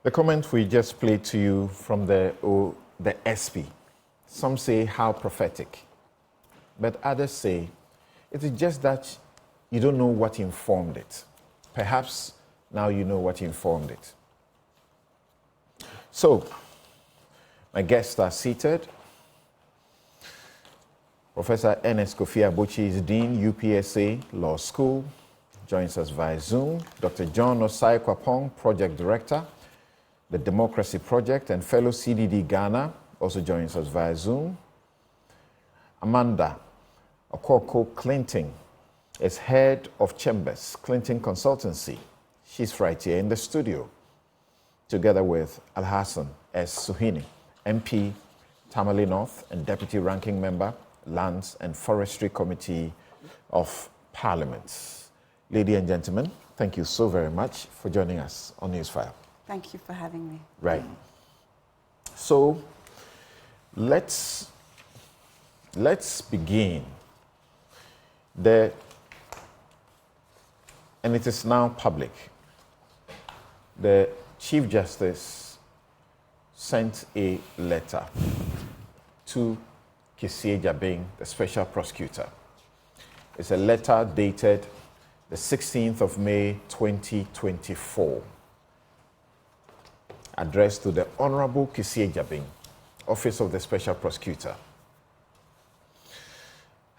The comment we just played to you from the SP, some say how prophetic, but others say it is just that you don't know what informed it. Perhaps now you know what informed it. So, my guests are seated. Professor Ernest Kofi Abuchi is Dean, UPSA Law School, joins us via Zoom. Dr. John Osai Kwapong, Project Director, the Democracy Project and fellow CDD Ghana, also joins us via Zoom. Amanda Okoko Clinton is Head of Chambers, Clinton Consultancy. She's right here in the studio, together with Alhassan S. Suhini, MP, Tamale North, and Deputy Ranking Member, Lands and Forestry Committee of Parliament. Ladies and gentlemen, thank you so very much for joining us on Newsfile. Thank you for having me. Right. So let's begin. And it is now public. The Chief Justice sent a letter to Kisie Jabing, the Special Prosecutor. It's a letter dated the 16th of May, 2024, addressed to the Honorable Kisie Jabing, Office of the Special Prosecutor.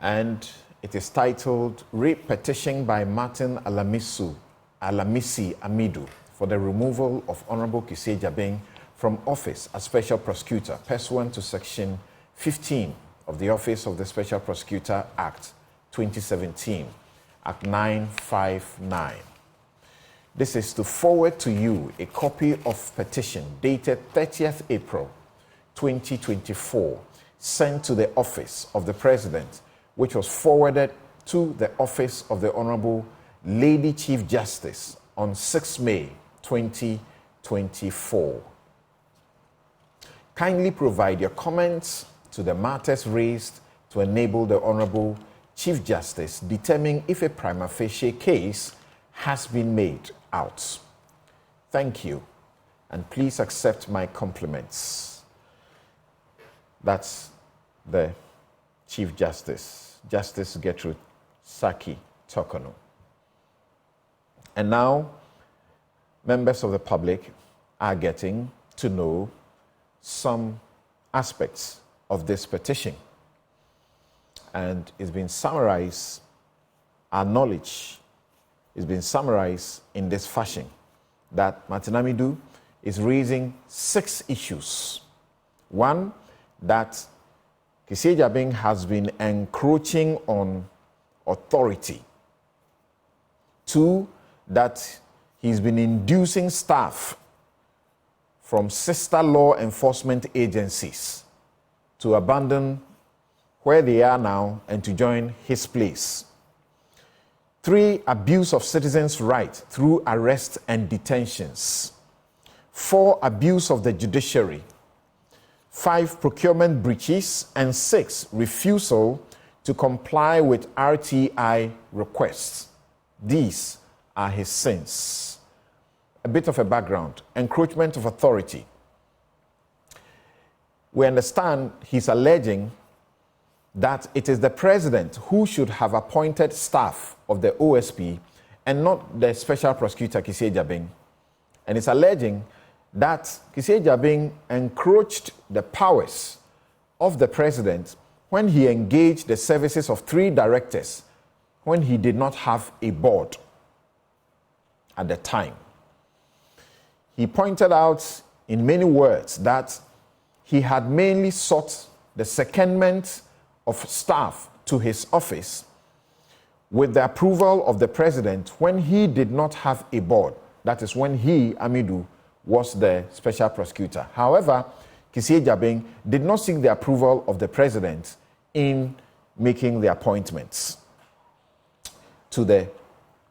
And it is titled, Petition by Martin Alamisi Amidu for the removal of Honorable Kisie Jabing from office as Special Prosecutor, pursuant to Section 15 of the Office of the Special Prosecutor Act 2017, Act 959. This is to forward to you a copy of petition dated 30th April 2024, sent to the Office of the President, which was forwarded to the Office of the Honorable Lady Chief Justice on 6 May 2024. Kindly provide your comments to the matters raised to enable the Honorable Chief Justice determine if a prima facie case has been made out. Thank you, and please accept my compliments. That's the Chief Justice, Justice Gertrude Saki Tokono. And now, members of the public are getting to know some aspects of this petition. And it's been summarized, our knowledge is being summarized in this fashion, that Martin Amidu is raising 6 issues. 1, that Kisie Jabing has been encroaching on authority. 2, that he's been inducing staff from sister law enforcement agencies to abandon where they are now and to join his place. 3, abuse of citizens' rights through arrest and detentions. 4, abuse of the judiciary. 5, procurement breaches. And 6, refusal to comply with RTI requests. These are his sins. A bit of a background. Encroachment of authority. We understand he's alleging that it is the president who should have appointed staff of the OSP and not the Special Prosecutor Kisie Jabing. And it's alleging that Kisie Jabing encroached the powers of the president when he engaged the services of 3 directors when he did not have a board at the time. He pointed out in many words that he had mainly sought the secondment of staff to his office with the approval of the president when he did not have a board. That is when he, Amidu, was the Special Prosecutor. However, Kisie Jabing did not seek the approval of the president in making the appointments to the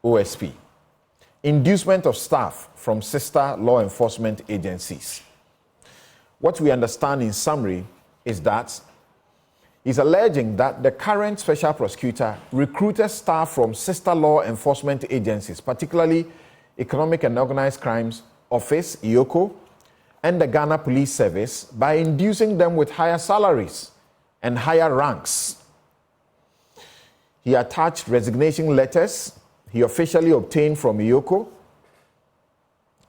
OSP. Inducement of staff from sister law enforcement agencies. What we understand in summary is that he's alleging that the current Special Prosecutor recruited staff from sister law enforcement agencies, particularly Economic and Organized Crimes Office, EOCO, and the Ghana Police Service by inducing them with higher salaries and higher ranks. He attached resignation letters he officially obtained from Iyoko,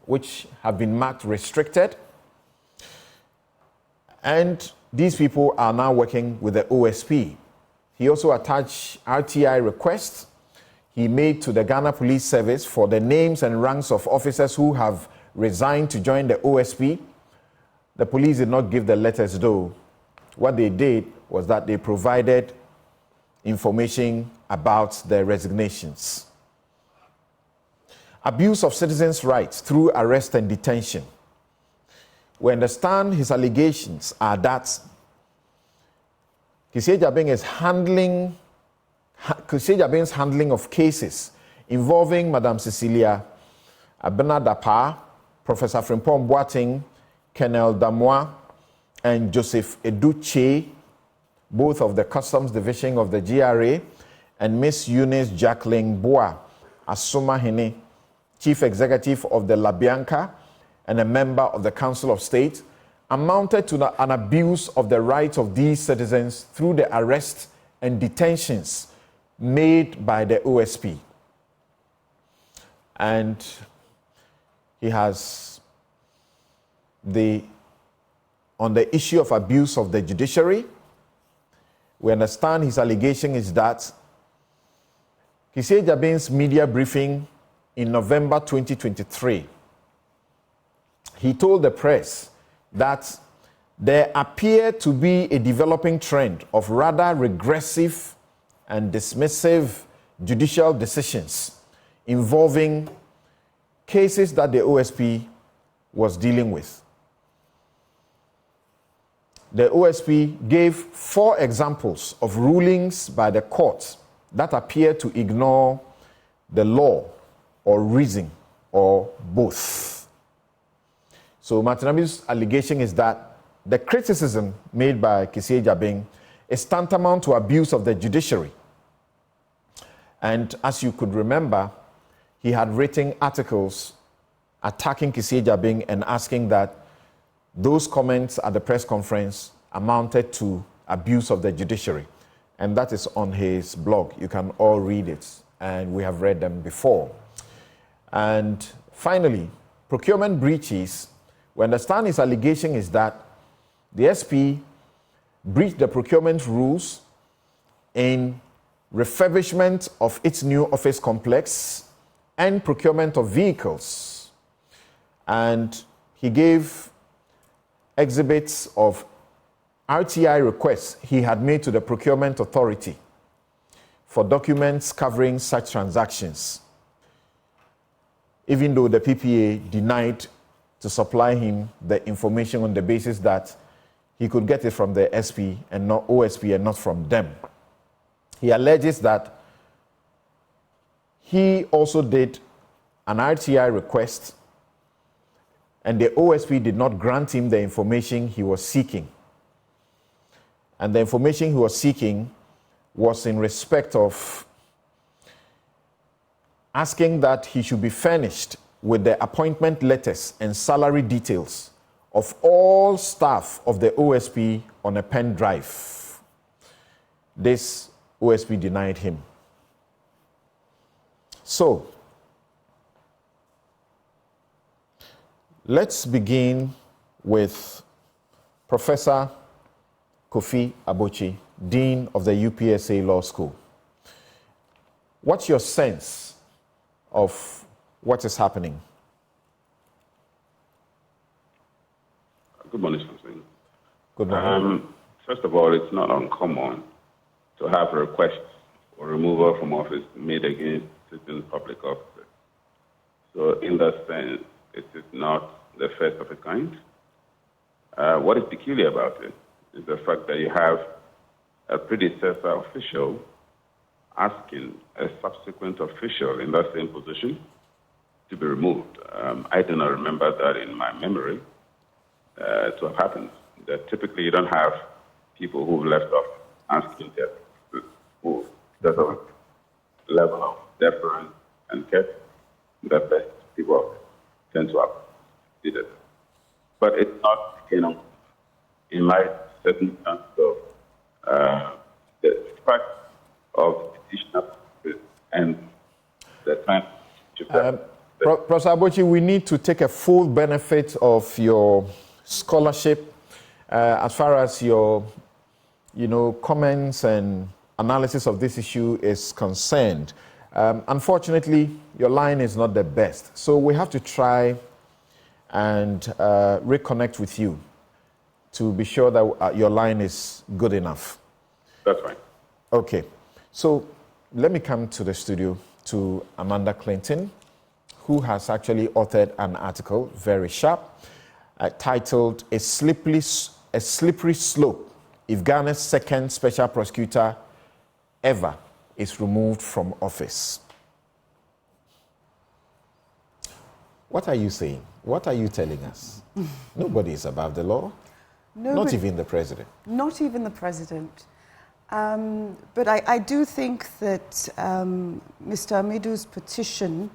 which have been marked restricted. And these people are now working with the OSP. He also attached RTI requests he made to the Ghana Police Service for the names and ranks of officers who have resigned to join the OSP. The police did not give the letters though. What they did was that they provided information about their resignations. Abuse of citizens' rights through arrest and detention. We understand his allegations are that Kissie Jabing's handling of cases involving Madam Cecilia Abena-Dapa, Professor Frimpong Boateng, Colonel Damois, and Joseph Eduche, both of the Customs Division of the GRA, and Miss Eunice Jacqueline Boa Asumahene, Chief Executive of the La Bianca and a member of the Council of State, amounted to an abuse of the rights of these citizens through the arrests and detentions made by the OSP. And he has on the issue of abuse of the judiciary, we understand his allegation is that Kissie Jabing's media briefing in November 2023, he told the press that there appeared to be a developing trend of rather regressive and dismissive judicial decisions involving cases that the OSP was dealing with. The OSP gave 4 examples of rulings by the court that appear to ignore the law or reason or both. So Martinabi's allegation is that the criticism made by Kissie Jabing is tantamount to abuse of the judiciary. And as you could remember, he had written articles attacking Kissie Jabing and asking that those comments at the press conference amounted to abuse of the judiciary. And that is on his blog. You can all read it, and we have read them before. And finally, procurement breaches. We understand his allegation is that the SP breached the procurement rules in refurbishment of its new office complex and procurement of vehicles. And he gave exhibits of RTI requests he had made to the procurement authority for documents covering such transactions, even though the PPA denied to supply him the information on the basis that he could get it from the SP and not OSP and not from them. He alleges that he also did an RTI request and the OSP did not grant him the information he was seeking. And the information he was seeking was in respect of asking that he should be furnished with the appointment letters and salary details of all staff of the OSP on a pen drive. This OSP denied him. So, let's begin with Professor Kofi Abochi, Dean of the UPSA Law School. What's your sense of what is happening? Good morning, Samson. Good morning. First of all, it's not uncommon to have requests for removal from office made against certain public officers. So in that sense, it is not the first of a kind. What is peculiar about it is the fact that you have a predecessor official asking a subsequent official in that same position to be removed. I do not remember that in my memory to have happened. That typically you don't have people who've left off asking their who there's a level of deference and care that best people tend to have did it. but it's not, in my circumstance of the fact of petitioner and the time to Professor Abochi, we need to take a full benefit of your scholarship as far as your, comments and analysis of this issue is concerned. Unfortunately, your line is not the best, so we have to try and reconnect with you to be sure that your line is good enough. That's right. Okay, so let me come to the studio to Amanda Clinton, who has actually authored an article, very sharp, titled A Slippery Slope If Ghana's Second Special Prosecutor Ever is Removed from Office. What are you saying? What are you telling us? Nobody is above the law. Not even the president. Not even the president. But I do think that Mr. Amidu's petition,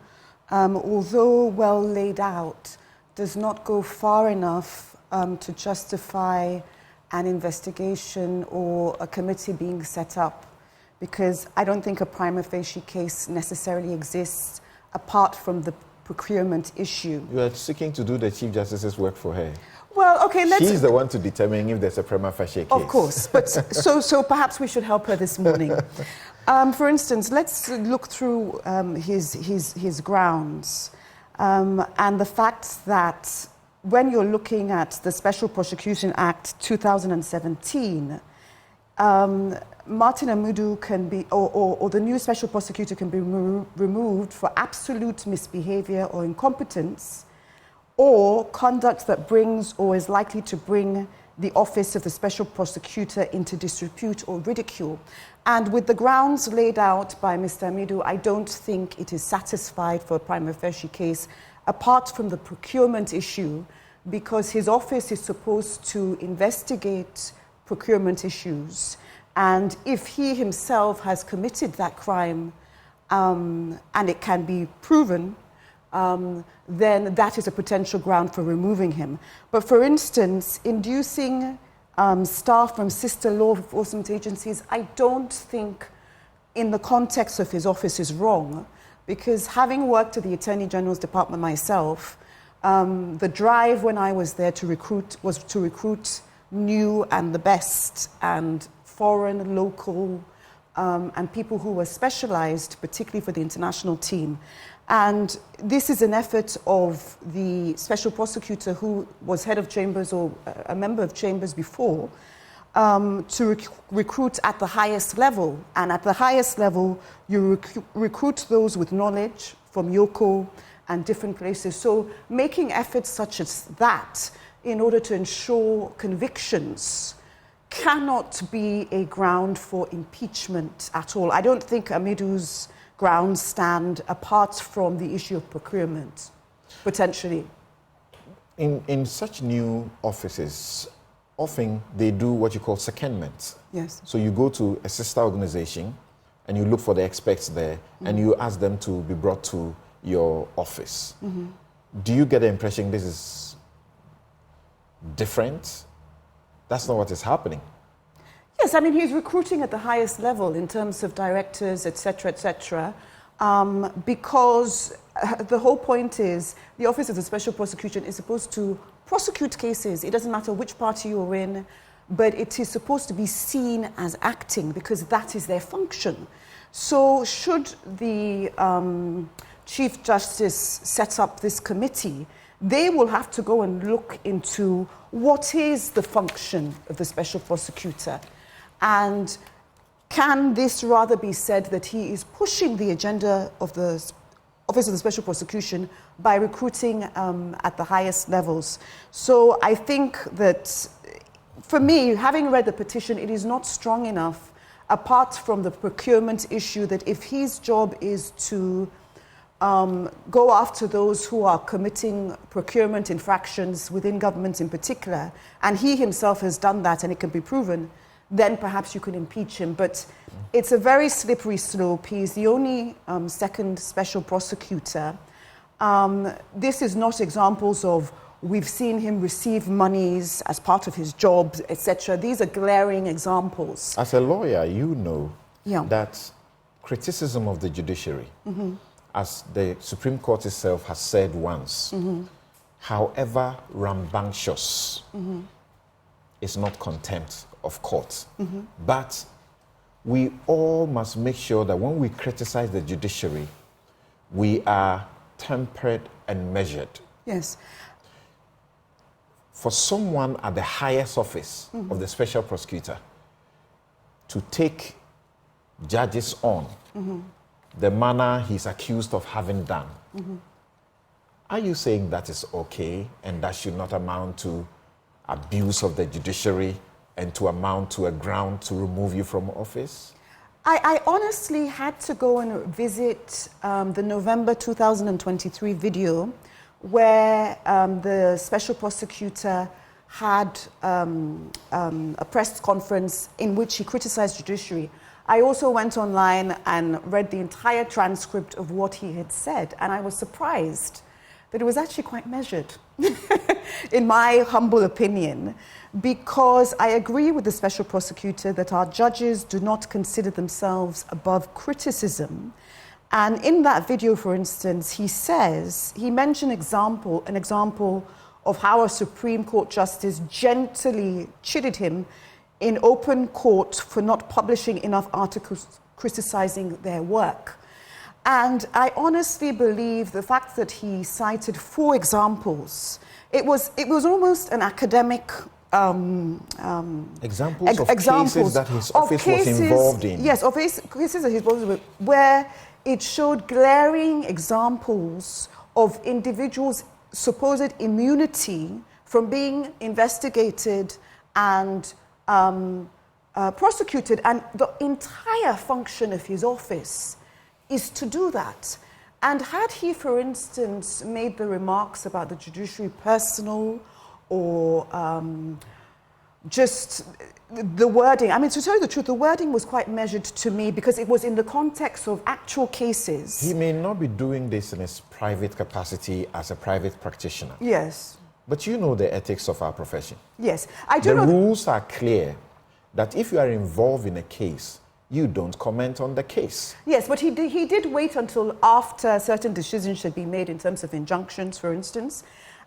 although well laid out, does not go far enough to justify an investigation or a committee being set up, because I don't think a prima facie case necessarily exists apart from the procurement issue. You are seeking to do the Chief Justice's work for her. Well, okay, She's the one to determine if there's a prima facie case. Of course, but so perhaps we should help her this morning. For instance, let's look through his grounds and the fact that when you're looking at the Special Prosecution Act 2017, Martin Amidu can be, or the new special prosecutor can be removed for absolute misbehavior or incompetence, or conduct that brings or is likely to bring the office of the special prosecutor into disrepute or ridicule. And with the grounds laid out by Mr. Amidu, I don't think it is satisfied for a prima facie case, apart from the procurement issue, because his office is supposed to investigate procurement issues. And if he himself has committed that crime and it can be proven, then that is a potential ground for removing him. But for instance, inducing staff from sister law enforcement agencies, I don't think in the context of his office is wrong, because having worked at the Attorney General's Department myself, the drive when I was there to recruit was to recruit new and the best, and foreign, local, and people who were specialized, particularly for the international team. And this is an effort of the special prosecutor, who was head of chambers or a member of chambers before, to recruit at the highest level. And at the highest level, you recruit those with knowledge from Yoko and different places. So making efforts such as that in order to ensure convictions cannot be a ground for impeachment at all. I don't think Amidu's grounds stand apart from the issue of procurement, potentially. In such new offices, often they do what you call secondment. Yes. So you go to a sister organization and you look for the experts there, and you ask them to be brought to your office. Do you get the impression this is different? That's not what is happening. Yes, I mean, he's recruiting at the highest level in terms of directors, et cetera, because the whole point is the Office of the Special Prosecution is supposed to prosecute cases. It doesn't matter which party you're in, but it is supposed to be seen as acting, because that is their function. So should the Chief Justice set up this committee, they will have to go and look into what is the function of the special prosecutor, and can this rather be said that he is pushing the agenda of the Office of the Special Prosecution by recruiting at the highest levels. So I think that, for me, having read the petition, it is not strong enough, apart from the procurement issue, that if his job is to go after those who are committing procurement infractions within government in particular, and he himself has done that and it can be proven, then perhaps you can impeach him. But it's a very slippery slope. He's the only second special prosecutor. This is not examples of We've seen him receive monies as part of his job, etc. These are glaring examples. As a lawyer, you know Yeah. that criticism of the judiciary, as the Supreme Court itself has said once, however rambunctious, is not contempt of court. But we all must make sure that when we criticize the judiciary, we are tempered and measured. Yes. For someone at the highest office of the special prosecutor to take judges on the manner he's accused of having done, are you saying that is okay and that should not amount to abuse of the judiciary and to amount to a ground to remove you from office? I honestly had to go and visit the November 2023 video where the special prosecutor had a press conference in which he criticized judiciary. I also went online and read the entire transcript of what he had said, and I was surprised that it was actually quite measured, in my humble opinion, because I agree with the special prosecutor that our judges do not consider themselves above criticism. And in that video, for instance, he mentioned an example of how a Supreme Court justice gently chided him in open court for not publishing enough articles criticizing their work. And I honestly believe the fact that he cited 4 examples, it was almost an academic examples of cases that his office was involved in. Yes, of cases that he was involved in, where it showed glaring examples of individuals' supposed immunity from being investigated and prosecuted. And the entire function of his office is to do that. And had he, for instance, made the remarks about the judiciary personal or just the wording, I mean, to tell you the truth, the wording was quite measured to me because it was in the context of actual cases. He may not be doing this in his private capacity as a private practitioner. Yes. But you know the ethics of our profession. Yes. I do know. The rules are clear that if you are involved in a case, you don't comment on the case. Yes, but he did wait until after certain decisions had been made in terms of injunctions, for instance.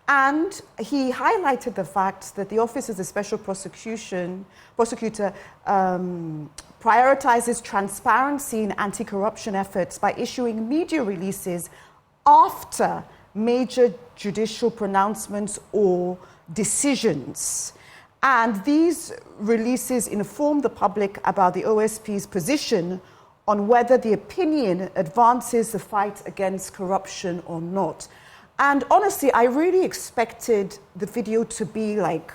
And he highlighted the fact that the Office of the Special Prosecutor prioritizes transparency in anti-corruption efforts by issuing media releases after major judicial pronouncements or decisions. And these releases inform the public about the OSP's position on whether the opinion advances the fight against corruption or not. And honestly, I really expected the video to be like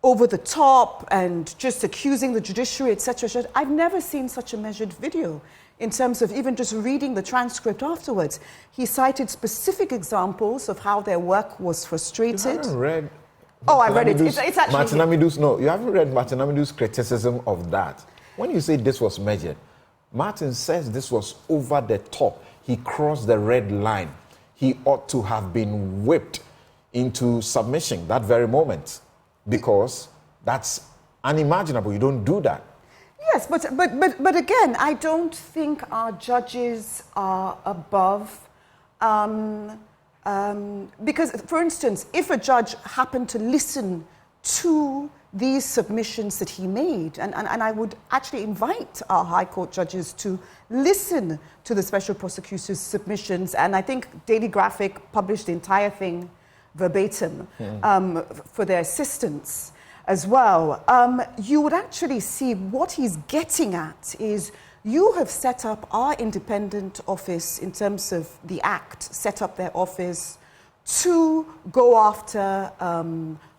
over the top and just accusing the judiciary, etc. I've never seen such a measured video in terms of even just reading the transcript afterwards. He cited specific examples of how their work was frustrated. You haven't read... Oh, I read it. It's actually... Martin Amidu's, no, you haven't read Martin Amidu's criticism of that. When you say this was measured, Martin says this was over the top. He crossed the red line. He ought to have been whipped into submission that very moment because that's unimaginable. You don't do that. Yes, but again, I don't think our judges are above... because, for instance, if a judge happened to listen to these submissions that he made, and I would actually invite our High Court judges to listen to the Special Prosecutor's submissions, and I think Daily Graphic published the entire thing verbatim for their assistance as well, you would actually see what he's getting at is you have set up our independent office in terms of the Act, set up their office to go after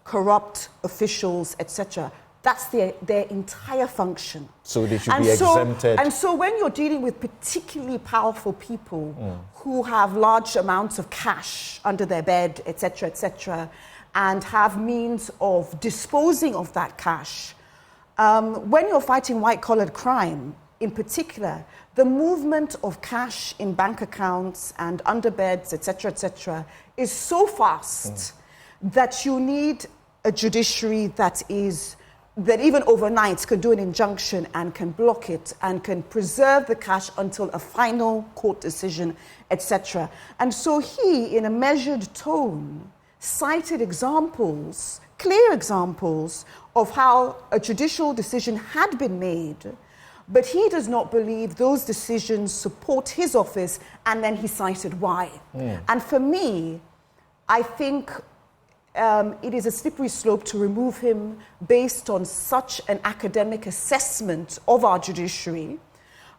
corrupt officials, etc. That's their entire function. So they should be exempted. And so when you're dealing with particularly powerful people who have large amounts of cash under their bed, etc., and have means of disposing of that cash, when you're fighting white-collar crime, in particular, the movement of cash in bank accounts and under beds, etc., is so fast that you need a judiciary that even overnight can do an injunction and can block it and can preserve the cash until a final court decision, etc. And so he, in a measured tone, cited examples, clear examples, of how a judicial decision had been made, but he does not believe those decisions support his office, and then he cited why. And for me, I think it is a slippery slope to remove him based on such an academic assessment of our judiciary.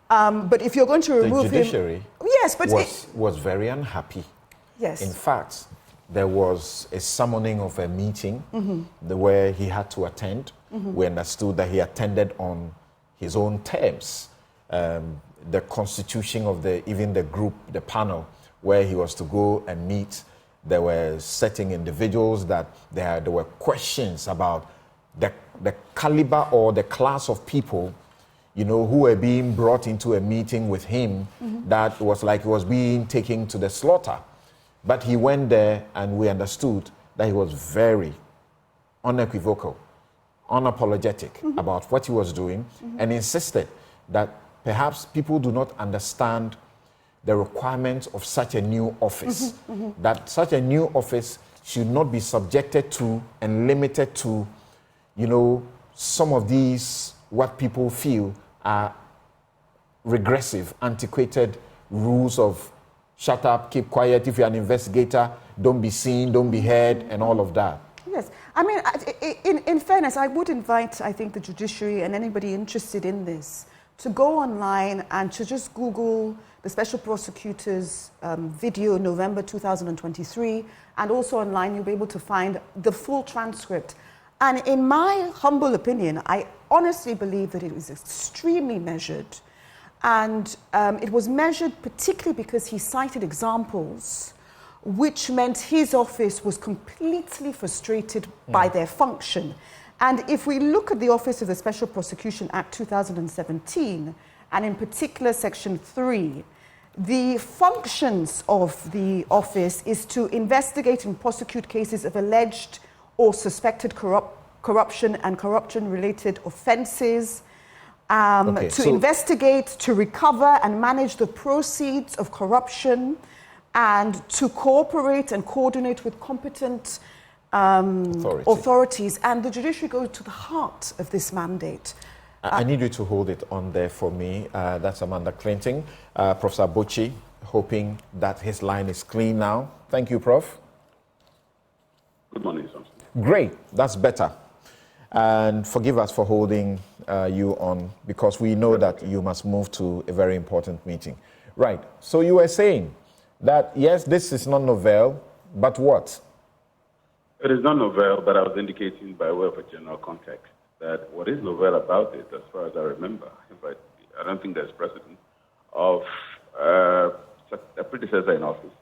But if you're going to remove the judiciary him... Yes, but was very unhappy. Yes. In fact, there was a summoning of a meeting where he had to attend. We understood that he attended on his own terms. The constitution of even the group, the panel, where he was to go and meet, there were certain individuals that there were questions about the caliber or the class of people, who were being brought into a meeting with him that was like he was being taken to the slaughter. But he went there, and we understood that he was very unequivocal, unapologetic about what he was doing, and insisted that perhaps people do not understand the requirements of such a new office, that such a new office should not be subjected to and limited to, some of these, what people feel are regressive, antiquated rules of shut up, keep quiet, if you're an investigator, don't be seen, don't be heard, and all of that. Yes. I mean, in fairness, I would invite, I think, the judiciary and anybody interested in this to go online and to just Google the Special Prosecutor's video, November 2023, and also online you'll be able to find the full transcript. And in my humble opinion, I honestly believe that it was extremely measured. And it was measured particularly because he cited examples which meant his office was completely frustrated by their function. And if we look at the Office of the Special Prosecution Act 2017, and in particular Section 3, the functions of the office is to investigate and prosecute cases of alleged or suspected corruption and corruption-related offences, to investigate, to recover and manage the proceeds of corruption, and to cooperate and coordinate with competent authorities. And the judiciary goes to the heart of this mandate. I need you to hold it on there for me. That's Amanda Clinton. Professor Bochi, hoping that his line is clean now. Thank you, Prof. Good morning, Samson. Great, that's better. And forgive us for holding you on, because we know that you must move to a very important meeting. Right, so you were saying that, yes, this is not novel, but what? It is not novel, but I was indicating by way of a general context that what is novel about it, as far as I remember, but I don't think there's precedent, of a predecessor in office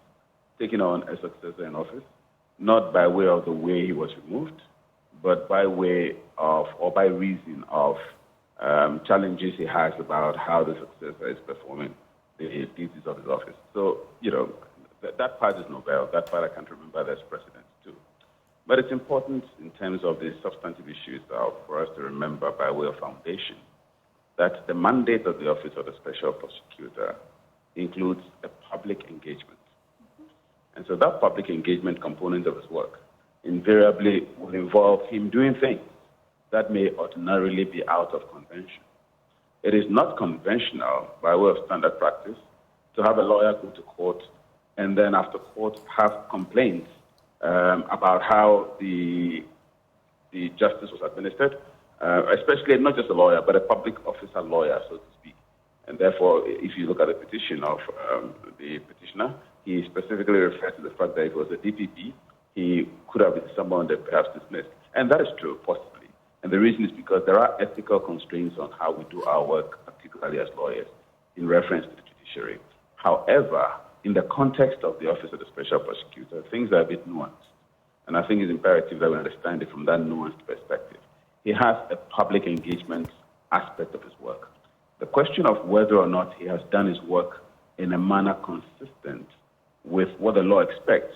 taking on a successor in office, not by way of the way he was removed, but by way of, or by reason of, challenges he has about how the successor is performing the duties of his office. So, that part is novel. That part I can't remember there's precedent too. But it's important in terms of the substantive issues for us to remember by way of foundation that the mandate of the Office of the Special Prosecutor includes a public engagement. And so that public engagement component of his work invariably will involve him doing things that may ordinarily be out of convention. It is not conventional, by way of standard practice, to have a lawyer go to court and then after court have complaints about how the justice was administered, especially not just a lawyer, but a public officer lawyer, so to speak. And therefore, if you look at the petition of the petitioner, he specifically refers to the fact that if it was a DPP, he could have been someone that perhaps dismissed. And that is true, possibly. And the reason is because there are ethical constraints on how we do our work, particularly as lawyers, in reference to the judiciary. However, in the context of the Office of the Special Prosecutor, things are a bit nuanced. And I think it's imperative that we understand it from that nuanced perspective. He has a public engagement aspect of his work. The question of whether or not he has done his work in a manner consistent with what the law expects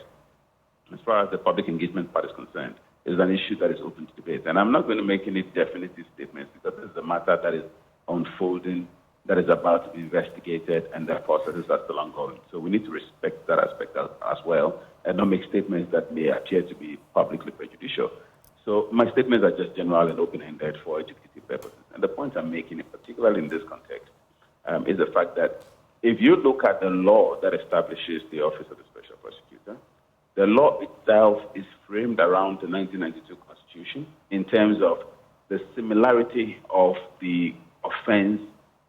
as far as the public engagement part is concerned, is an issue that is open to debate. And I'm not going to make any definitive statements because this is a matter that is unfolding, that is about to be investigated, and the processes are still ongoing. So we need to respect that aspect as well and not make statements that may appear to be publicly prejudicial. So my statements are just general and open-ended for educative purposes. And the point I'm making, particularly in this context, is the fact that if you look at the law that establishes the Office of the Special Prosecutor, the law itself is framed around the 1992 Constitution in terms of the similarity of the offense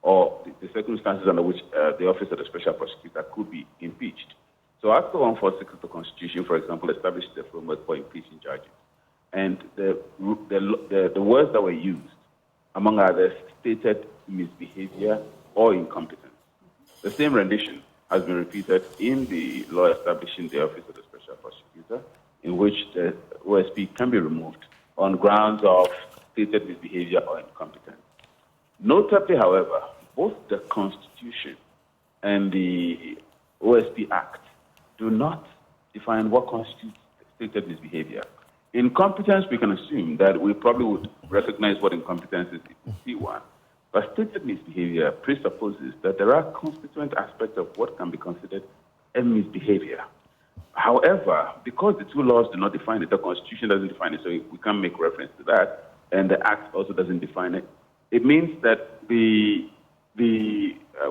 or the circumstances under which the Office of the Special Prosecutor could be impeached. So Article 146 of the Constitution, for example, establishes the framework for impeaching judges. And the words that were used, among others, stated misbehavior or incompetence. The same rendition has been repeated in the law establishing the Office of the Special Prosecutor, in which the OSP can be removed on grounds of stated misbehavior or incompetence. Notably, however, both the Constitution and the OSP Act do not define what constitutes stated misbehavior. Incompetence, we can assume that we probably would recognize what incompetence is if we see one. But stated misbehavior presupposes that there are constituent aspects of what can be considered a misbehavior. However, because the two laws do not define it, the Constitution doesn't define it, so we can't make reference to that, and the Act also doesn't define it, it means that the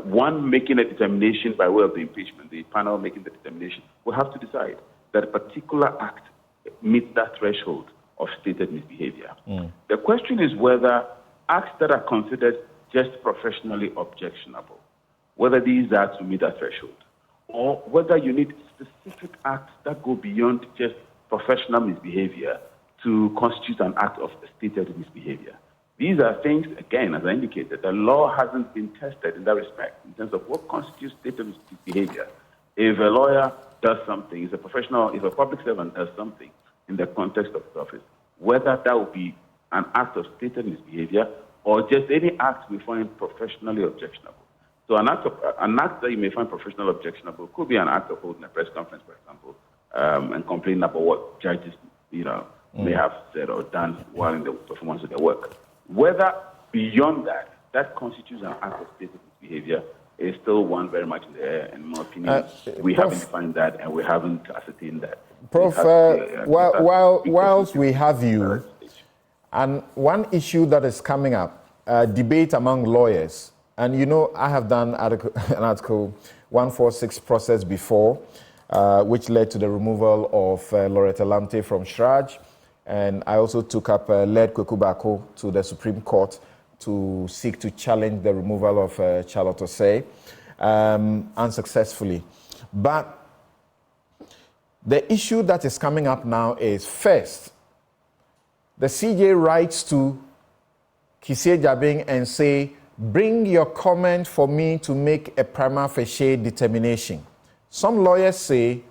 one making a determination by way of the impeachment, the panel making the determination, will have to decide that a particular act meets that threshold of stated misbehavior. The question is whether acts that are considered just professionally objectionable, whether these acts will meet that threshold, or whether you need specific acts that go beyond just professional misbehavior to constitute an act of stated misbehavior. These are things, again, as I indicated, the law hasn't been tested in that respect, in terms of what constitutes stated misbehavior. If a lawyer does something, if a professional, if a public servant does something in the context of the office, whether that would be an act of stated misbehavior or just any act we find professionally objectionable. So an act that you may find professionally objectionable could be an act of holding a press conference, for example, and complaining about what judges, may have said or done while in the performance of their work. Whether beyond that constitutes an act of stated misbehavior is still one very much in the air. In my opinion, we haven't defined that and we haven't ascertained that. Prof, whilst we have you, and one issue that is coming up, debate among lawyers, and I have done an article 146 process before, which led to the removal of Loretta Lamte from Shraj, and I also took up led Kweku Bako to the Supreme Court to seek to challenge the removal of Charlotte Osei, unsuccessfully. But the issue that is coming up now is, first, the CJ writes to Kissie Jabing and say, bring your comment for me to make a prima facie determination. Some lawyers say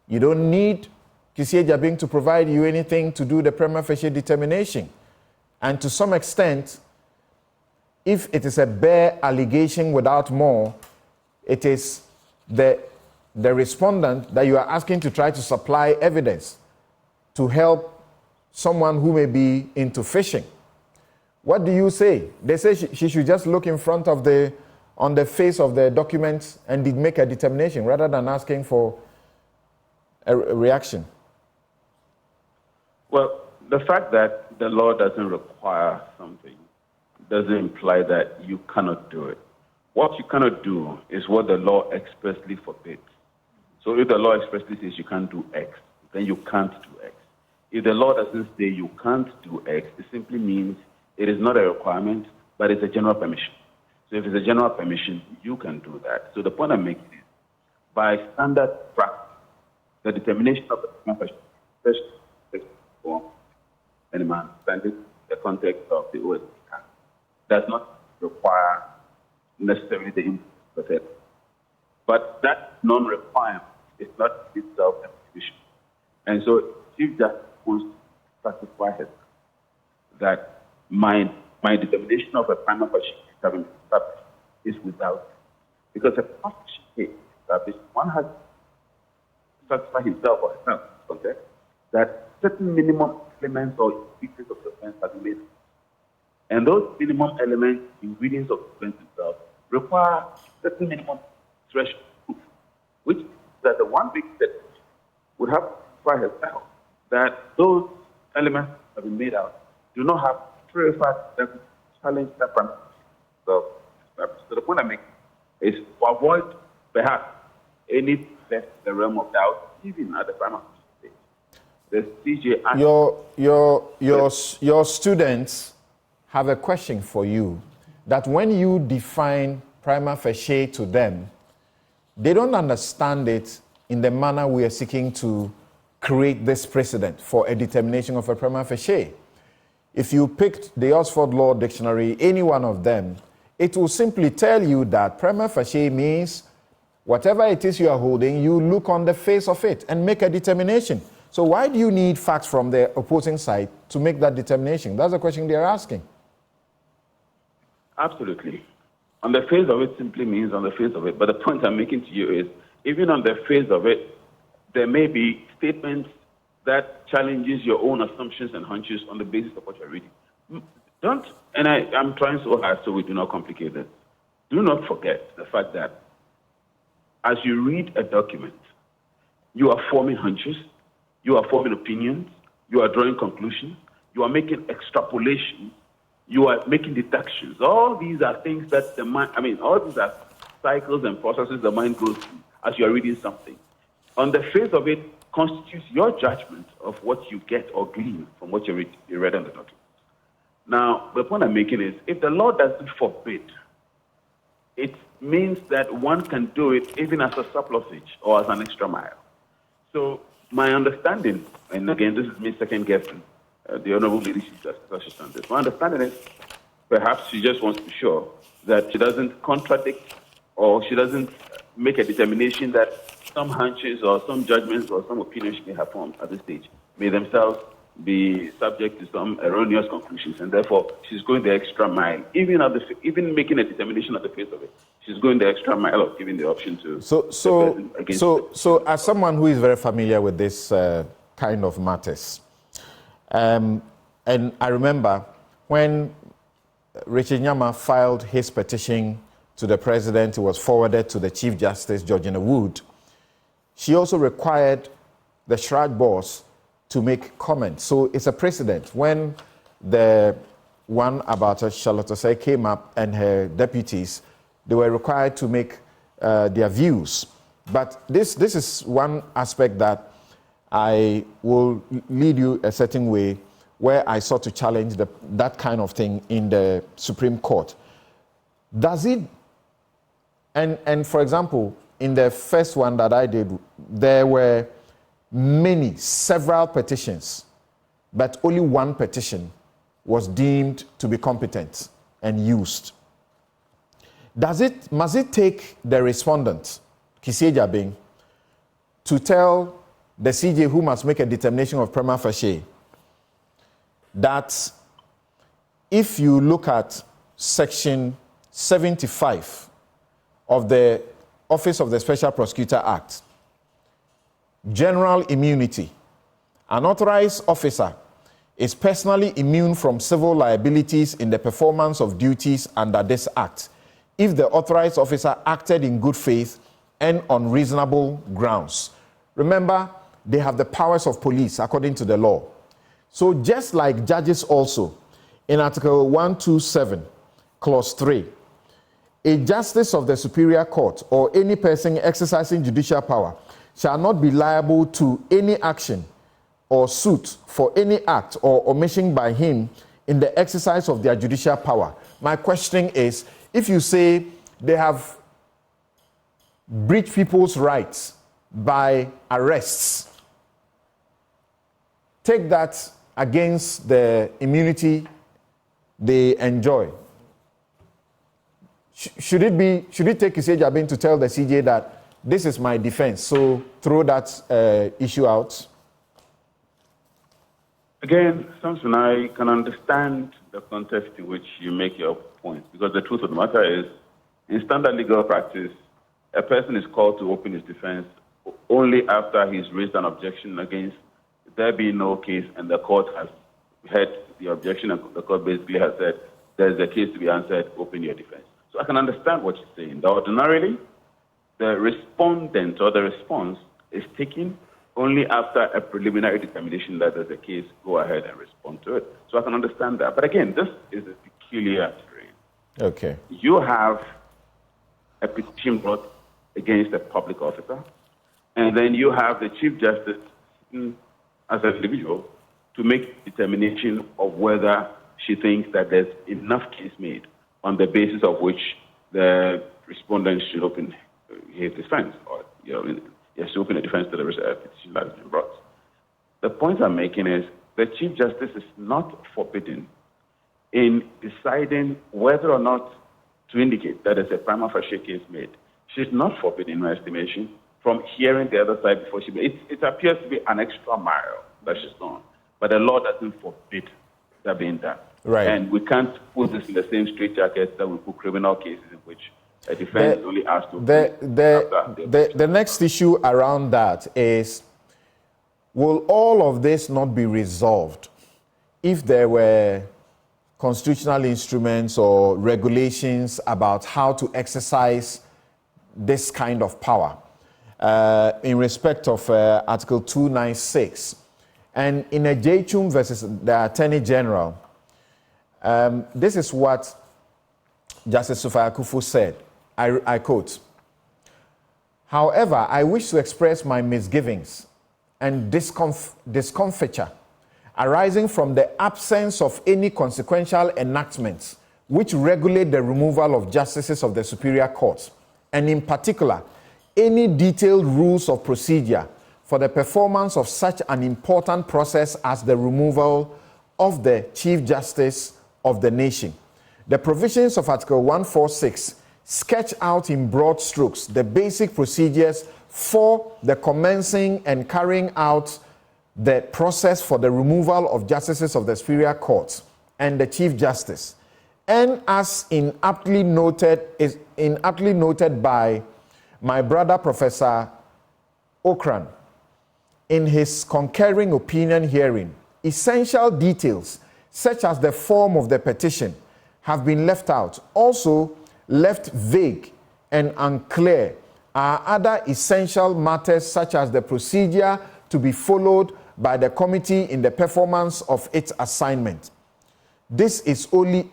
you don't need Kissie Jabing to provide you anything to do the prima facie determination. And to some extent, if it is a bare allegation without more, it is the respondent that you are asking to try to supply evidence to help someone who may be into fishing. What do you say? They say she should just look in front of on the face of the documents and make a determination rather than asking for a reaction. Well, the fact that the law doesn't require something doesn't imply that you cannot do it. What you cannot do is what the law expressly forbids. So if the law expressly says you can't do X, then you can't do X. If the law doesn't say you can't do X, it simply means it is not a requirement, but it's a general permission. So if it's a general permission, you can do that. So the point I'm making is, by standard practice, the determination of the and man standing the context of the OSP Act does not require necessarily the input. But that non-requirement is not itself a prohibition. And so Chief Justice wants to satisfy himself that my determination of a prima facie having established is without, because a prima facie case established, one has satisfy himself or herself in this context that certain minimum elements or features of the offense have been made. And those minimum elements, ingredients of the offense itself, require certain minimum threshold proof, which is that the one big step would have to satisfy herself that those elements have been made out do not have verified that challenge that premise. So the point I make is to avoid perhaps any left the realm of doubt, even at the primary stage. The CJ your students have a question for you, that when you define prima facie to them, they don't understand it in the manner we are seeking to create this precedent for a determination of a prima facie. If you picked the Oxford Law Dictionary, any one of them, it will simply tell you that prima facie means whatever it is you are holding, you look on the face of it and make a determination. So why do you need facts from the opposing side to make that determination? That's the question they're asking. Absolutely. On the face of it simply means on the face of it. But the point I'm making to you is, even on the face of it, there may be statements that challenges your own assumptions and hunches on the basis of what you're reading. I'm trying so hard so we do not complicate this. Do not forget the fact that as you read a document, you are forming hunches, you are forming opinions, you are drawing conclusions, you are making extrapolations, you are making deductions. All these are things that the mind, all these are cycles and processes the mind goes through as you are reading something. On the face of it, constitutes your judgment of what you get or glean from what you read on the document. Now, the point I'm making is, if the law doesn't forbid, it means that one can do it even as a surplusage or as an extra mile. So my understanding, and again, this is me second guessing, the Honorable Lady Chief Justice on this. My understanding is perhaps she just wants to be sure that she doesn't contradict or she doesn't make a determination that some hunches or some judgments or some opinions she may have formed at this stage may themselves be subject to some erroneous conclusions, and therefore she's going the extra mile, even making a determination at the face of it. She's going the extra mile of giving the option to. So, as someone who is very familiar with this kind of matters, and I remember when Richard Nyama filed his petition to the president, it was forwarded to the Chief Justice, Georgina Wood. She also required the Shraj boss to make comments. So it's a precedent. When the one about Charlotte Osei came up and her deputies, they were required to make their views. But this is one aspect that I will lead you a certain way, where I sought to challenge that kind of thing in the Supreme Court. Does it, and for example, in the first one that I did, there were several petitions, but only one petition was deemed to be competent and used. Must it take the respondent, Kissie Jabing, to tell the CJ who must make a determination of prima facie that if you look at section 75 of the Office of the Special Prosecutor Act, general immunity, an authorized officer is personally immune from civil liabilities in the performance of duties under this act if the authorized officer acted in good faith and on reasonable grounds. Remember, they have the powers of police according to the law. So just like judges also, in Article 127, Clause 3, a justice of the Superior Court or any person exercising judicial power shall not be liable to any action or suit for any act or omission by him in the exercise of their judicial power. My question is, if you say they have breached people's rights by arrests, take that against the immunity they enjoy. Should it take Kissie Jabing to tell the CJ that this is my defense, so throw that issue out? Again, Samson, I can understand the context in which you make your point, because the truth of the matter is, in standard legal practice, a person is called to open his defense only after he's raised an objection against there being no case and the court has heard the objection and the court basically has said there's a case to be answered, open your defense. So I can understand what you're saying. Ordinarily, the respondent or the response is taken only after a preliminary determination that there's a case, go ahead and respond to it. So I can understand that. But again, this is a peculiar terrain. Okay. You have a petition brought against a public officer, and then you have the Chief Justice as an individual to make determination of whether she thinks that there's enough case made on the basis of which the respondent should open his defense, or he has to open a defense to the petition that has been brought. The point I'm making is the Chief Justice is not forbidden in deciding whether or not to indicate that there's a prima facie case made. She's not forbidden, in my estimation, from hearing the other side before she makes it. It appears to be an extra mile that she's done, but the law doesn't forbid that being done. Right. And we can't put this in the same straitjacket that we put criminal cases in which a defense is only asked to. The next issue around that is, will all of this not be resolved if there were constitutional instruments or regulations about how to exercise this kind of power in respect of Article 296? And in a J-Chum versus the Attorney General, this is what Justice Sufai Akufu said. I quote, "However, I wish to express my misgivings and discomfiture arising from the absence of any consequential enactments which regulate the removal of justices of the Superior Court, and in particular, any detailed rules of procedure for the performance of such an important process as the removal of the Chief Justice of the nation. The provisions of Article 146 sketch out in broad strokes the basic procedures for the commencing and carrying out the process for the removal of justices of the Superior Court and the Chief Justice. And as aptly noted by my brother Professor Okran in his concurring opinion hearing, essential details such as the form of the petition have been left out. Also left vague and unclear are other essential matters such as the procedure to be followed by the committee in the performance of its assignment. This is only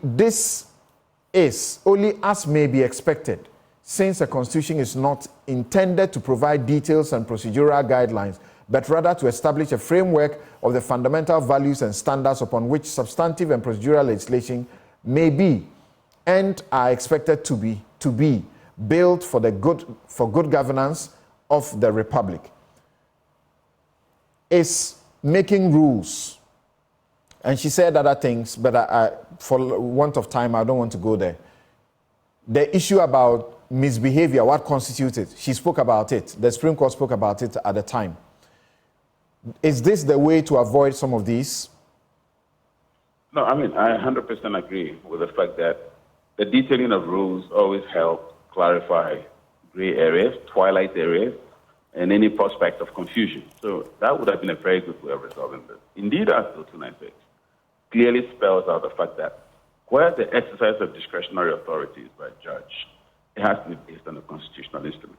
as may be expected, since the Constitution is not intended to provide details and procedural guidelines, but rather to establish a framework of the fundamental values and standards upon which substantive and procedural legislation may be and are expected to be built for good governance of the Republic. Is making rules. And she said other things, but for want of time, I don't want to go there. The issue about misbehavior, what constitutes it? She spoke about it. The Supreme Court spoke about it at the time. Is this the way to avoid some of these? No, I mean, I 100% agree with the fact that the detailing of rules always help clarify gray areas, twilight areas, and any prospect of confusion. So that would have been a very good way of resolving this. Indeed, Article 296 clearly spells out the fact that where the exercise of discretionary authority is by a judge, it has to be based on a constitutional instrument,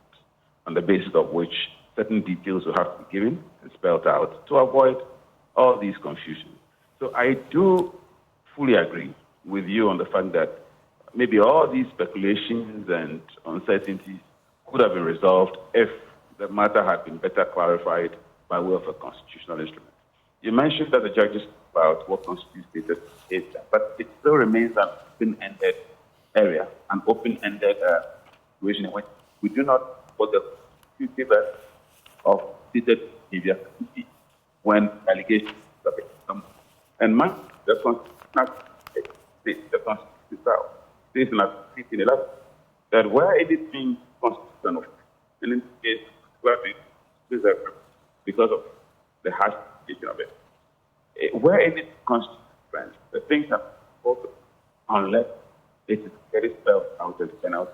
on the basis of which certain details will have to be given and spelled out to avoid all these confusions. So I do fully agree with you on the fact that maybe all these speculations and uncertainties could have been resolved if the matter had been better clarified by way of a constitutional instrument. You mentioned that the judges about what constitutes status is, but it still remains an open-ended area, an open-ended situation in which we do not put the constitutive of stated behavior when allegations are become. And the constitutional states in Article 1511 that where anything constitutional, and in this case, because of the harsh application of it, where any constitutional, the things are spoken unless it is very spelled out and spelled out.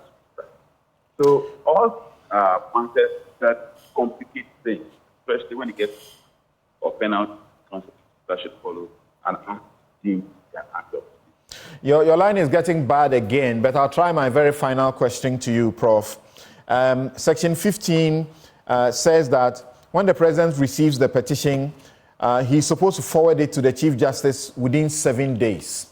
So all pointers that complicate things, especially when it gets or penalty that should follow an act deemed an act of. Your line is getting bad again, but I'll try my very final question to you, Prof. Section 15 says that when the President receives the petition, he's supposed to forward it to the Chief Justice within 7 days.